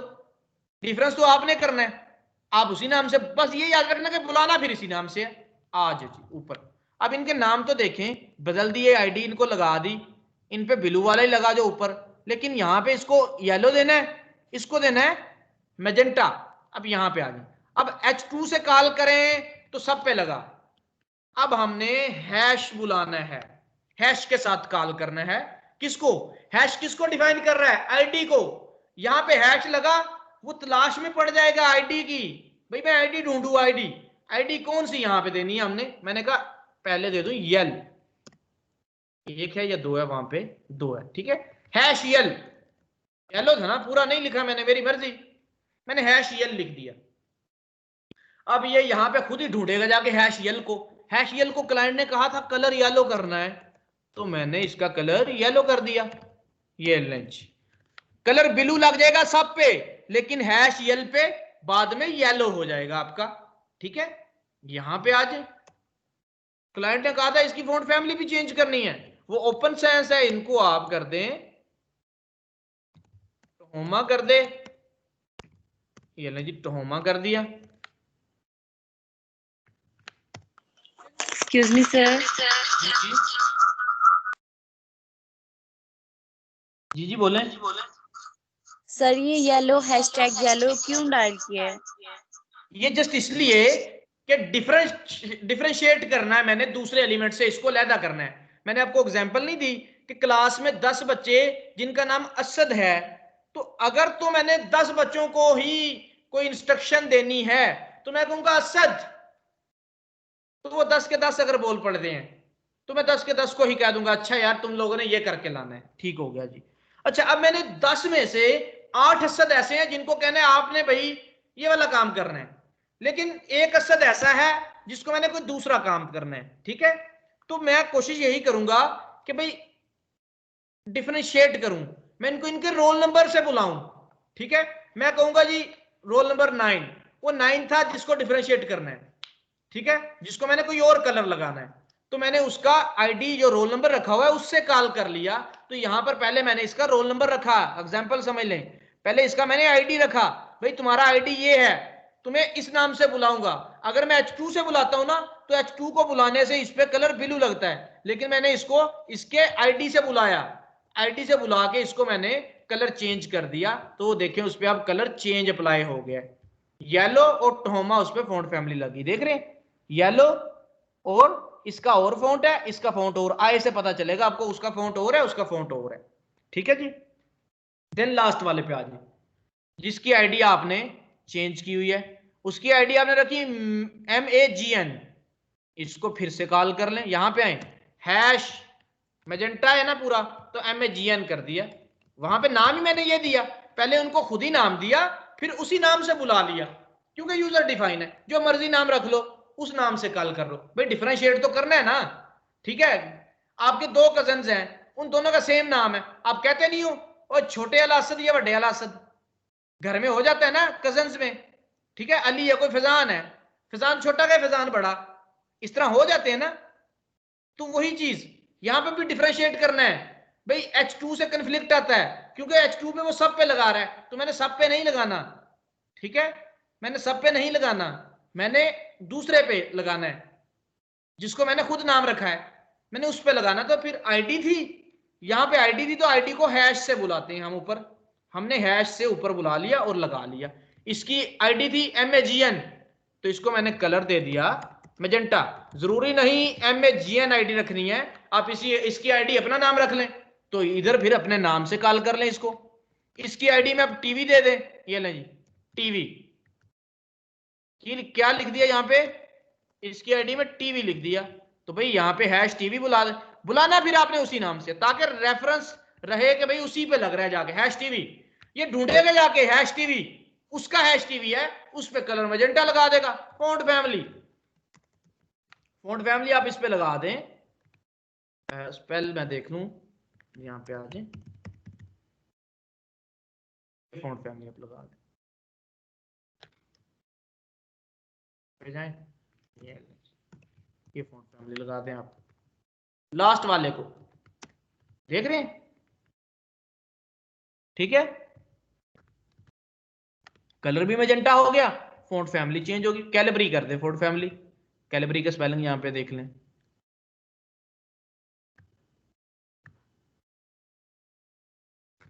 डिफरेंस तो आपने करना है, आप उसी नाम से, बस ये याद रखना कि बुलाना फिर इसी नाम से है। आज जी ऊपर अब इनके नाम तो देखें, बदल दिए, आईडी इनको लगा दी, इन पे ब्लू वाला ही लगा जो ऊपर, लेकिन यहाँ पे इसको येलो देना है, इसको देना है मैजेंटा। अब यहाँ पे आ जाए, अब H2 से कॉल करें तो सब पे लगा, अब हमने हैश बुलाना है, हैश के साथ कॉल करना है, किसको, हैश किसको डिफाइन कर रहा है, आईडी को, यहां पे हैश लगा, वो तलाश में पड़ जाएगा आईडी की, भाई मैं आईडी ढूंढू, आईडी कौन सी यहां पे देनी है हमने, मैंने कहा पहले दे दूं यल, एक है या दो है, वहां पे दो है, ठीक है, हैश यल, येलो था ना, पूरा नहीं लिखा मैंने, मेरी मर्जी, मैंने हैश यल लिख दिया। अब ये यहां पे खुद ही ढूंढेगा जाके हैश यल को, हैश यल को क्लाइंट ने कहा था कलर येलो करना है, तो मैंने इसका कलर येलो कर दिया, ये लंच, कलर ब्लू लग जाएगा सब पे, लेकिन हैश यल पे बाद में येलो हो जाएगा आपका, ठीक है। यहां पे आज क्लाइंट ने कहा था इसकी फॉन्ट फैमिली भी चेंज करनी है, वो ओपन सेंस है, इनको आप कर दें टहोमा कर दे, ये ले जी टहोमा कर दिया। एक्सक्यूज मी सर, जी बोले सर ये येलो हैशटैग येलो क्यों डायल किया है? ये जस्ट इसलिए कि डिफरेंशिएट करना है मैंने दूसरे एलिमेंट से, इसको अलहदा करना है। मैंने आपको एग्जांपल नहीं दी कि क्लास में 10 बच्चे जिनका नाम असद है, तो अगर तो मैंने 10 बच्चों को ही कोई इंस्ट्रक्शन देनी है तो मैं कहूंगा असद, तो वो 10 के 10 अगर बोल पड़ते हैं तो मैं 10 के 10 को ही कह दूंगा अच्छा यार तुम लोगों ने ये करके लाना है, ठीक हो गया जी। अच्छा अब मैंने 10 में से 8 असद ऐसे हैं जिनको कहना है आपने भाई ये वाला काम करना है, लेकिन एक असद ऐसा है जिसको मैंने कोई दूसरा काम करना है, ठीक है। तो मैं कोशिश यही करूंगा कि भाई डिफरेंशिएट करूं, मैं इनको इनके रोल नंबर से बुलाऊं, ठीक है। मैं कहूंगा जी रोल नंबर 9, वो 9 था जिसको डिफरेंशिएट करना है, ठीक है, जिसको मैंने कोई और कलर लगाना है, तो मैंने उसका आईडी जो रोल नंबर रखा हुआ है उससे कॉल कर लिया। तो यहां पर पहले मैंने इसका रोल नंबर रखा, एग्जांपल समझ लें, पहले इसका मैंने आईडी रखा, भाई तुम्हारा आईडी ये है, तुम्हें इस नाम से बुलाऊंगा। अगर मैं H2 से बुलाता हूं ना तो H2 को बुलाने से इस पे कलर ब्लू लगता है, लेकिन मैंने इसको इसके आईडी से बुलाया, आईडी से बुला के इसको मैंने कलर चेंज कर दिया, तो देखें उस पर अब कलर चेंज अप्लाई हो गया, येलो और टहोमा उस पर फॉन्ट फैमिली लगी, देख रहे हैं येलो, और इसका और फॉन्ट है, इसका फॉन्ट और, आए से पता चलेगा आपको उसका फॉन्ट और है उसका फॉन्ट और है, ठीक है जी। देन लास्ट वाले पे आ जाए, जिसकी आईडी आपने चेंज की हुई है, उसकी आईडी आपने रखी MAGN, इसको फिर से कॉल कर लें, यहां पे आए हैश मैजेंटा है ना पूरा, तो MAGN कर दिया, वहां पे नाम ही मैंने ये दिया, पहले उनको खुद ही नाम दिया फिर उसी नाम से बुला लिया, क्योंकि यूजर डिफाइन है, जो मर्जी नाम रख लो उस नाम से कॉल कर लो, भाई डिफरेंशिएट तो करना है ना, ठीक है। आपके 2 कजन्स हैं, उन दोनों का सेम नाम है, आप कहते नहीं हो और छोटे अल असद या बड़े अल असद, घर में हो जाता है ना कजन्स में, ठीक है, अली है कोई फैजान है, फैजान छोटा का फैजान बड़ा, इस तरह हो जाते हैं ना। तो वही चीज यहां पे भी डिफरेंशिएट करना है, भाई H2 से कंफ्लिक्ट आता है क्योंकि H2 पे वो सब पे लगा रहा है, तो मैंने सब पे नहीं लगाना, ठीक है, मैंने सब पे नहीं लगाना, मैंने दूसरे पे लगाना है, जिसको मैंने खुद नाम रखा है मैंने उस पे लगाना। तो फिर आईडी थी, यहां पे आईडी थी, तो आईडी को हैश से बुलाते हैं हम ऊपर, हमने हैश से ऊपर बुला लिया और लगा लिया। इसकी आईडी थी MAGN, तो इसको मैंने कलर दे दिया मैजेंटा, जरूरी नहीं MAGN आईडी रखनी है, आप इसकी आईडी अपना नाम रख लें, तो इधर फिर अपने नाम से कॉल कर लें इसको। इसकी आईडी में आप टीवी दे दें, ये लें जी टीवी, क्या लिख दिया यहाँ पे, इसकी आईडी में टीवी लिख दिया, तो भाई यहाँ पे हैश टीवी बुला दे, बुलाना फिर आपने उसी नाम से, ताकि रेफरेंस रहे कि भाई उसी पे लग रहा है जाके हैश टीवी, ये ढूंढेगा जाके हैश टीवी, उसका हैश टीवी है, उस पे कलर मैजेंटा लगा देगा। फॉन्ट फैमिली, फॉन्ट फैमिली आप इस पे लगा दें, स्पेल मैं देख लूं, यहाँ पे आ जाए, फॉन्ट फैमिली आप लगा दें, जाए ये फॉन्ट फैमिली लगा दें आप, लास्ट वाले को देख रहे हैं ठीक है, कलर भी मैजेंटा हो गया, फॉन्ट फैमिली चेंज होगी। कैलिबरी कर दे फॉन्ट फैमिली, कैलिबरी का स्पेलिंग यहां पे देख लें,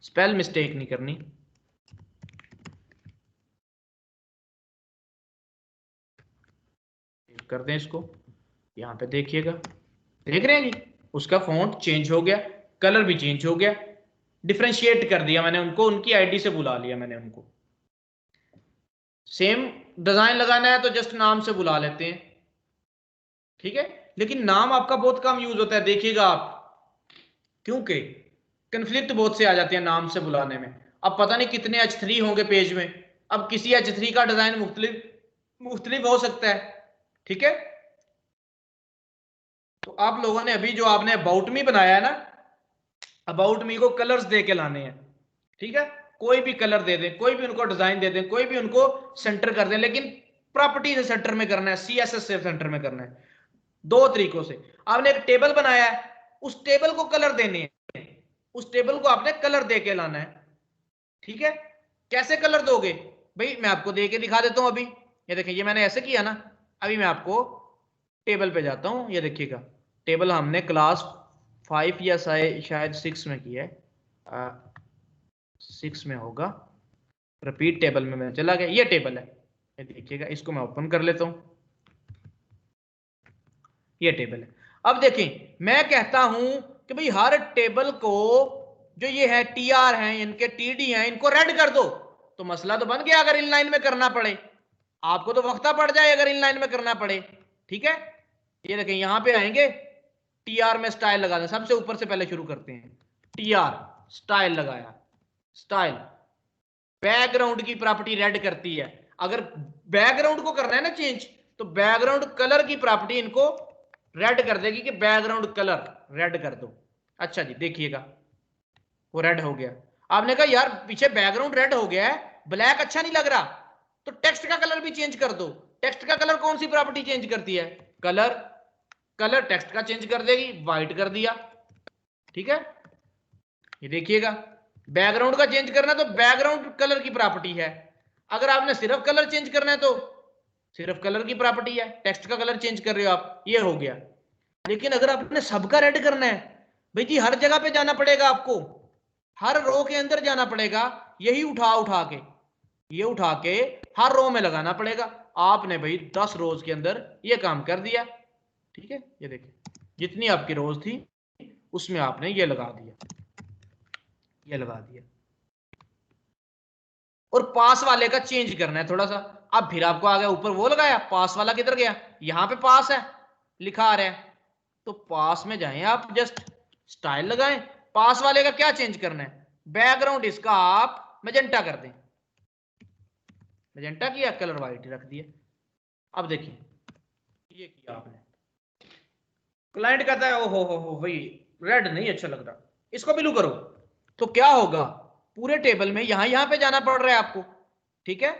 स्पेल मिस्टेक नहीं करनी। कर दें इसको, यहां पे देखिएगा, देख रहे हैं जी, उसका फॉन्ट चेंज हो गया, कलर भी चेंज हो गया, डिफरेंशिएट कर दिया मैंने उनको, उनकी आईडी से बुला लिया मैंने उनको। सेम डिजाइन लगाना है तो जस्ट नाम से बुला लेते हैं, ठीक है, लेकिन नाम आपका बहुत कम यूज होता है, देखिएगा आप, क्योंकि कंफ्लिक्ट बहुत से आ जाते हैं नाम से बुलाने में। अब पता नहीं कितने H3 होंगे पेज में, अब किसी H3 का डिजाइन मुख्तलिफ हो सकता है, ठीक है। तो आप लोगों ने अभी जो आपने अबाउट मी बनाया है ना, अबाउट मी को कलर्स दे के लाने हैं, ठीक है, कोई भी कलर दे दें, कोई भी उनको डिजाइन दे दें, कोई भी उनको सेंटर कर दें, लेकिन प्रॉपर्टी से सेंटर में करना है, CSS से सेंटर में करना है। दो तरीकों से, आपने एक टेबल बनाया है, उस टेबल को कलर देने हैं, उस टेबल को आपने कलर दे के लाना है, ठीक है। कैसे कलर दोगे भाई, मैं आपको दे के दिखा देता हूं। अभी ये देखिए, ये मैंने ऐसे किया ना, अभी मैं आपको टेबल पे जाता हूं, ये देखिएगा, टेबल हमने क्लास 5 या शायद 6 में किया है, 6 में होगा, रिपीट टेबल में मैं चला गया, ये टेबल है, ये देखिएगा, इसको मैं ओपन कर लेता हूं, ये टेबल है। अब देखें, मैं कहता हूं कि भाई हर टेबल को जो ये है TR हैं, इनके TD हैं, इनको रेड कर दो, तो मसला तो बन गया। अगर इनलाइन में करना पड़े आपको तो वक्ता पड़ जाए, अगर इनलाइन में करना पड़े, ठीक है। ये देखें, यहां पे आएंगे, TR में स्टाइल लगा दें, सबसे ऊपर से पहले शुरू करते हैं, TR स्टाइल लगाया, स्टाइल बैकग्राउंड की प्रॉपर्टी रेड करती है। अगर बैकग्राउंड को करना है ना चेंज, तो बैकग्राउंड कलर की प्रॉपर्टी इनको रेड कर देगी कि बैकग्राउंड कलर रेड कर दो। अच्छा जी, देखिएगा वो रेड हो गया। आपने कहा यार पीछे बैकग्राउंड रेड हो गया है, ब्लैक अच्छा नहीं लग रहा, तो टेक्स्ट का कलर भी चेंज कर दो। टेक्स्ट का कलर कौन सी प्रॉपर्टी चेंज करती है, कलर, कलर टेक्स्ट का चेंज कर देगी, व्हाइट कर दिया, ठीक है। ये देखिएगा, बैकग्राउंड का चेंज करना है तो बैकग्राउंड कलर की प्रॉपर्टी है, अगर आपने सिर्फ कलर चेंज करना है तो सिर्फ कलर की प्रॉपर्टी है, टेक्स्ट का कलर चेंज कर रहे हो आप, ये हो गया। लेकिन अगर आपने सबका रेड करना है भाई जी, हर जगह पे जाना पड़ेगा आपको, हर रो के अंदर जाना पड़ेगा, यही उठा के, ये उठा के हर रो में लगाना पड़ेगा। आपने भाई 10 रोज के अंदर ये काम कर दिया, ठीक है। ये देखिए, जितनी आपकी रोज थी उसमें आपने ये लगा दिया, ये लगा दिया। और पास वाले का चेंज करना है थोड़ा सा, अब फिर आपको आ गया ऊपर वो लगाया, पास वाला किधर गया, यहां पे पास है लिखा आ रहा है, तो पास में जाएं आप, जस्ट स्टाइल लगाएं। पास वाले का क्या चेंज करना है, बैकग्राउंड इसका आप मैजेंटा कर दें, मैजेंटा किया, कलर व्हाइट रख दिया। अब देखिए ये किया आपने, क्लाइंट कहता है ओहो हो भाई रेड नहीं अच्छा लग रहा, इसको ब्लू करो, तो क्या होगा, पूरे टेबल में यहां पे जाना पड़ रहा है आपको, ठीक है।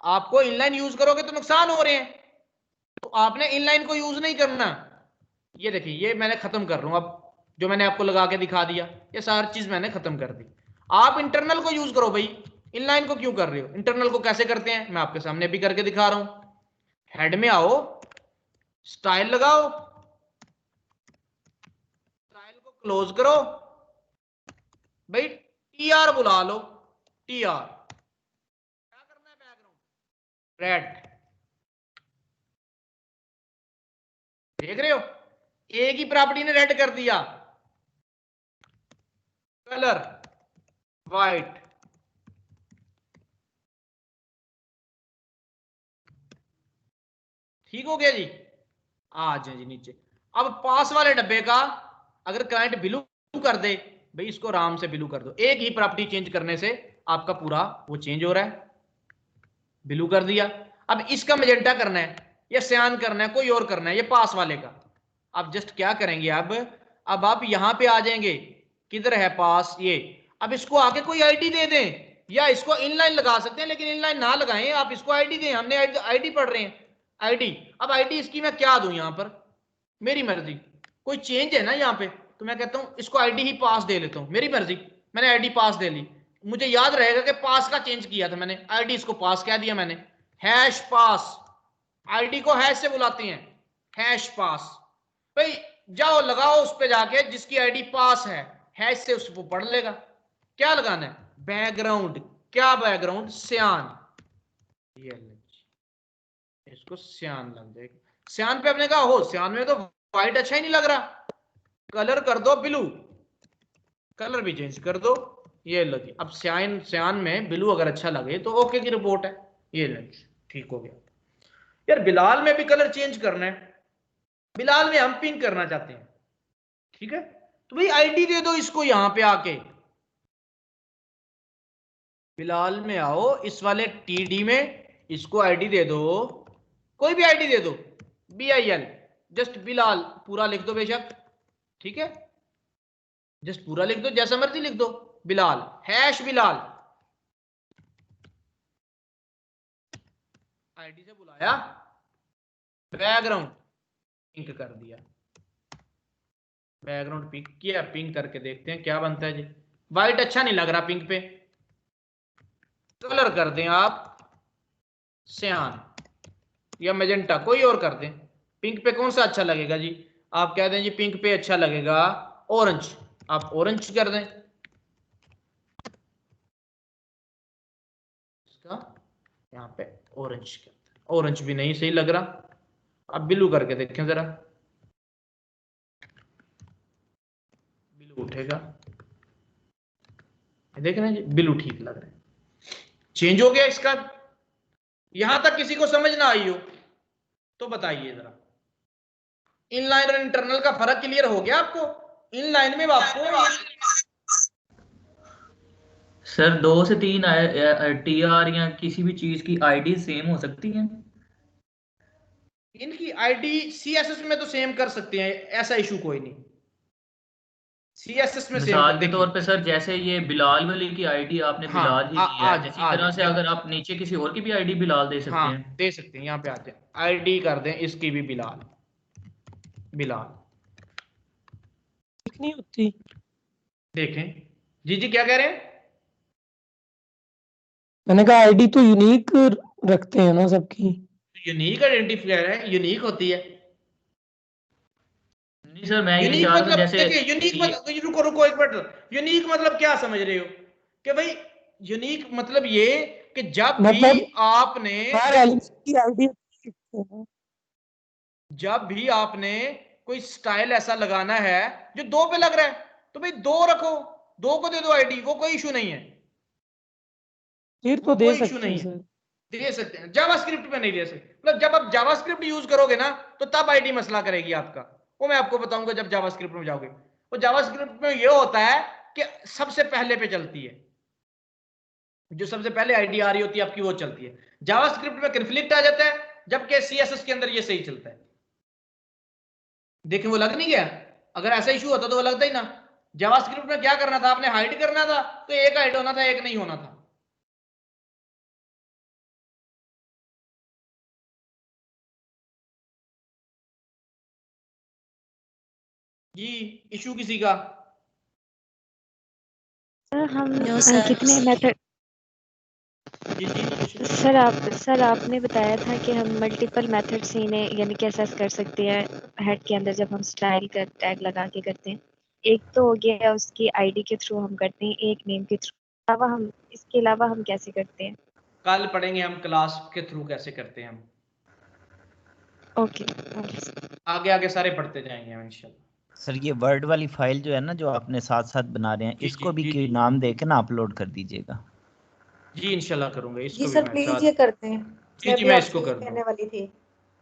आपको इनलाइन यूज करोगे तो नुकसान हो रहे हैं, तो आपने इनलाइन को यूज नहीं करना। ये देखिए, ये मैंने खत्म कर रहा हूं, अब जो मैंने आपको लगा के दिखा दिया, ये सारी चीज मैंने खत्म कर दी। आप इंटरनल को यूज करो भाई, इनलाइन को क्यों कर रहे हो। इंटरनल को कैसे करते हैं मैं आपके सामने भी करके दिखा रहा हूं। हेड में आओ, स्टाइल लगाओ, स्टाइल को क्लोज करो भाई, TR बुला लो, TR क्या करना है, बैकग्राउंड रेड, देख रहे हो, एक ही प्रॉपर्टी ने रेड कर दिया, कलर व्हाइट, ठीक हो गया जी। आ जाए जी नीचे। अब पास वाले डब्बे का अगर क्लाइंट ब्लू कर दे, भाई इसको आराम से ब्लू कर दो, एक ही प्रॉपर्टी चेंज करने से आपका पूरा वो चेंज हो रहा है, ब्लू कर दिया। अब इसका मैजेंटा करना है या सियान करना है, कोई और करना है, ये पास वाले का। अब जस्ट क्या करेंगे, अब आप यहां पे आ जाएंगे, किधर है पास, ये, अब इसको आके कोई आईडी दे दें, या इसको इनलाइन लगा सकते हैं, लेकिन इनलाइन ना लगाएं, आप इसको आईडी दें, हमने आईडी पढ़ रहे हैं, आईडी। अब आईडी इसकी मैं क्या दूं, यहां पर मेरी मर्जी, कोई चेंज है ना यहाँ पे, तो मैं कहता हूं इसको आईडी ही पास दे लेता हूं, मेरी मर्जी, मैंने आईडी पास दे ली, मुझे याद रहेगा कि पास का चेंज किया था मैंने, आईडी इसको पास कह दिया मैंने, हैश पास, आईडी को हैश से बुलाते हैं, हैश पास। भाई जाओ लगाओ उस पे जाके जिसकी आईडी पास है, हैश से उसको पढ़ लेगा। क्या लगाना है? बैकग्राउंड। क्या बैकग्राउंड? सियान। ये इसको सियान लग जाएगा। सियान पे आपने कहा हो सियान में तो व्हाइट अच्छा ही नहीं लग रहा, कलर कर दो ब्लू, कलर भी चेंज कर दो। ये लो जी, अब सियान में ब्लू अगर अच्छा लगे तो ओके की रिपोर्ट है। ये लो ठीक हो गया। यार बिलाल में भी कलर चेंज करना है, बिलाल में हम पिंक करना चाहते हैं, ठीक है, तो भाई आईडी दे दो इसको, यहां पे आके बिलाल में आओ, इस वाले टीडी में इसको आईडी दे दो, कोई भी आईडी दे दो, BIL, जस्ट बिलाल पूरा लिख दो बेशक, ठीक है, जस्ट पूरा लिख दो, जैसा मर्जी लिख दो, बिलाल हैश बिलाल, आईडी से बुलाया, बैकग्राउंड पिंक कर दिया, बैकग्राउंड पिंक किया, पिंक करके देखते हैं क्या बनता है जी। व्हाइट अच्छा नहीं लग रहा पिंक पे, कलर कर दें आप सियान या मैजेंटा, कोई और कर दें। पिंक पे कौन सा अच्छा लगेगा जी? आप कह दें जी पिंक पे अच्छा लगेगा ऑरेंज, आप ऑरेंज कर दें, इसका यहाँ पे ऑरेंज कर दें। ऑरेंज भी नहीं सही लग रहा, अब ब्लू करके देखें जरा, ब्लू उठेगा, देख रहे हैं जी ब्लू ठीक लग रहा है, चेंज हो गया इसका। यहां तक किसी को समझ ना आई हो तो बताइए जरा, इनलाइन और इंटरनल का फर्क क्लियर हो गया आपको? इनलाइन में आपको सर 2 से 3 TR या किसी भी चीज की आईडी सेम हो सकती है? इनकी आईडी CSS में तो सेम कर सकते हैं, ऐसा इशू कोई नहीं, CSS में सेम मिसाल के तौर पे सर जैसे ये बिलाल वाली की आईडी आपने हाँ, बिलाल ही दी है, इसी तरह से आज अगर आप नीचे किसी और की भी आईडी बिलाल दे सकते हाँ हैं? दे सकते हैं, यहाँ पे आते हैं आईडी कर दें इसकी भी बिलाल, बिलाल नहीं होती। देखें जी, जी क्या कह रहे हैं? मैंने कहा आईडी तो यूनिक रखते हैं ना सबकी, यूनिक आइडेंटिफायर है, यूनिक होती है। नहीं सर मैं ये यूनिक चाह रहा मतलब हूं जैसे देखिए, यूनिक मतलब रुको रुको एक मिनट, यूनिक मतलब क्या समझ रहे हो कि भाई यूनिक मतलब ये कि जब मतलब भी आपने हर एलिमेंट की आईडी है। जब भी आपने कोई स्टाइल ऐसा लगाना है जो 2 पे लग रहा है तो भाई 2 रखो, 2 को दे दो आईडी, वो कोई इशू नहीं है, फिर तो दे सकते हैं सर, दे सकते हैं। जावास्क्रिप्ट में नहीं दे सकते, मतलब जब आप जावास्क्रिप्ट यूज करोगे ना तो तब आईडी मसला करेगी आपका, वो मैं आपको बताऊंगा जब जावास्क्रिप्ट में जाओगे। वो जावास्क्रिप्ट में ये होता है कि सबसे पहले पे चलती है, जो सबसे पहले आईडी आ रही होती है आपकी वो चलती है। जावास्क्रिप्ट में कन्फ्लिक्ट आ जाता है, जबकि CSS के अंदर ये सही चलता है। देखें वो लग नहीं गया, अगर ऐसा इशू होता तो वो लगता ही ना। जावास्क्रिप्ट में क्या करना था, आपने हाइड करना था तो एक हाइड होना था, एक नहीं होना था। जी इशू किसी का? सर हम सर। कितने मेथड, जी जी सर आपने बताया था कि हम मल्टीपल मेथड से इन्हें यानी कि असेस कर सकते हैं हेड के अंदर जब हम स्टाइल का टैग लगा के करते हैं। एक तो हो गया उसकी आईडी के थ्रू हम करते हैं, एक नेम के थ्रू, हम इसके अलावा हम कैसे करते हैं? कल पढ़ेंगे हम क्लास के थ्रू कैसे करते हैं हम, ओके आगे आगे सारे पढ़ते जाएंगे हम इंशाल्लाह। सर ये वर्ड वाली फाइल जो है ना जो आपने साथ साथ बना रहे हैं, जी, इसको भी जी, कोई जी। नाम देके ना अपलोड कर दीजिएगा। जी इंशाल्लाह करूंगा इसको जी भी सर मैं प्लीज साथ। ये करते हैं, जी जी मैं मैं आपसे इसको ये कर कहने दूंगा, वाली थी।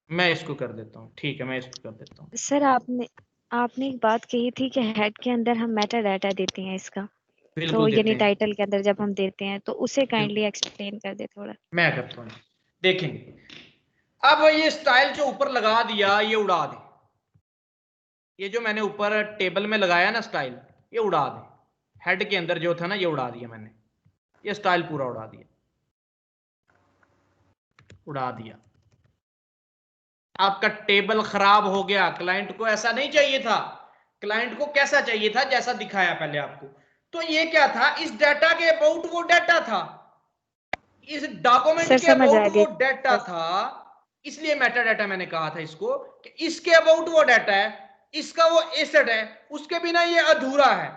मैं इसको कर देता हूँ, ठीक है मैं इसको कर देता हूँ। सर आपने एक बात कही थी कि हेड के अंदर हम मेटा डाटा देते हैं इसका, तो बिल्कुल यानी देते हैं, टाइटल के अंदर जब हम देते हैं तो उसे काइंडली एक्सप्लेन कर दे थोड़ा। मैं करता हूँ, देखेंगे। अब ये स्टाइल जो ऊपर लगा दिया ये उड़ा दे, ये जो मैंने ऊपर टेबल में लगाया ना स्टाइल, ये उड़ा दे। हेड के अंदर जो था ना ये उड़ा दिया मैंने, ये स्टाइल पूरा उड़ा दिया, उड़ा दिया। आपका टेबल खराब हो गया, क्लाइंट को ऐसा नहीं चाहिए था, क्लाइंट को कैसा चाहिए था, जैसा दिखाया पहले आपको। तो ये क्या था, इस डाटा के अबाउट वो डाटा था, इस डॉक्यूमेंट सर के समझ आ अबाउट गई वो डाटा था, इसलिए मेटा डाटा मैंने कहा था इसको कि इसके अबाउट वो डाटा है, इसका वो एसेट है, उसके बिना ये अधूरा है,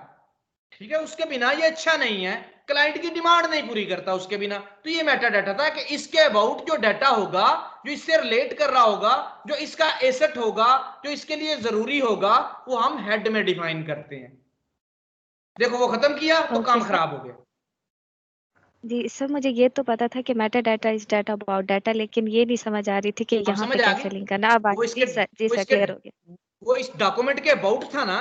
ठीक है, उसके बिना ये अच्छा नहीं है, क्लाइंट की डिमांड नहीं पूरी करता उसके बिना। तो ये मेटा डाटा था कि इसके अबाउट जो डाटा होगा, जो इससे रिलेट कर रहा होगा, जो इसका एसेट होगा, जो इसके लिए जरूरी होगा, वो हम हेड में डिफाइन करते हैं। देखो वो खत्म किया तो ओके काम सर। खराब हो गया। जी सर, मुझे ये तो पता था कि Meta data is data about data, लेकिन ये नहीं समझ आ रही थी कि अब यहाँ समझ पे आ कैसे गई? लिंक करना। अब वो इसके जी वो सर इसके क्लियर हो गया। वो इस डॉक्यूमेंट के अबाउट था ना,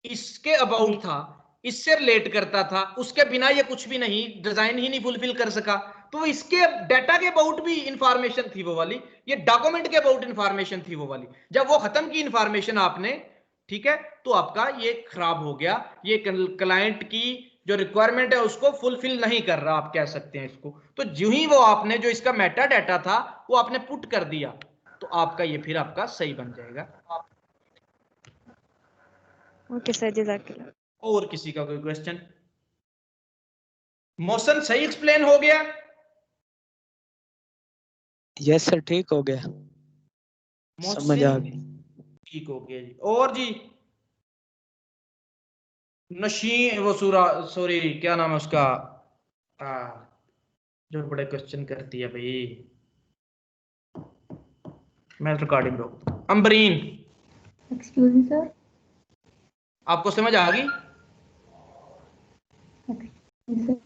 इसके अबाउट जी था, इससे रिलेट करता था, उसके बिना ये कुछ भी नहीं, डिजाइन ही नहीं फुलफिल कर सका। तो इसके डाटा के अबाउट भी इंफॉर्मेशन थी वो वाली, ये डॉक्यूमेंट के अबाउट इंफॉर्मेशन थी वो वाली। जब वो खत्म की इंफॉर्मेशन आपने, ठीक है, तो आपका ये खराब हो गया, ये क्लाइंट की जो रिक्वायरमेंट है उसको फुलफिल नहीं कर रहा, आप कह सकते हैं इसको। तो जो ही वो आपने जो इसका मेटा डाटा था वो आपने पुट कर दिया, तो आपका ये फिर आपका सही बन जाएगा। ओके सर, जज़ाकल्लाह। और किसी का कोई क्वेश्चन? मोशन सही एक्सप्लेन हो गया? यस सर, ठीक हो गया, समझ आ गई। ठीक हो गया जी। और जी नशी वो सूरा सॉरी क्या नाम है उसका, जो बड़े क्वेश्चन करती है भाई, मैं रिकॉर्डिंग रोक दूं। Ambreen, excuse me sir. आपको समझ आ गई? सर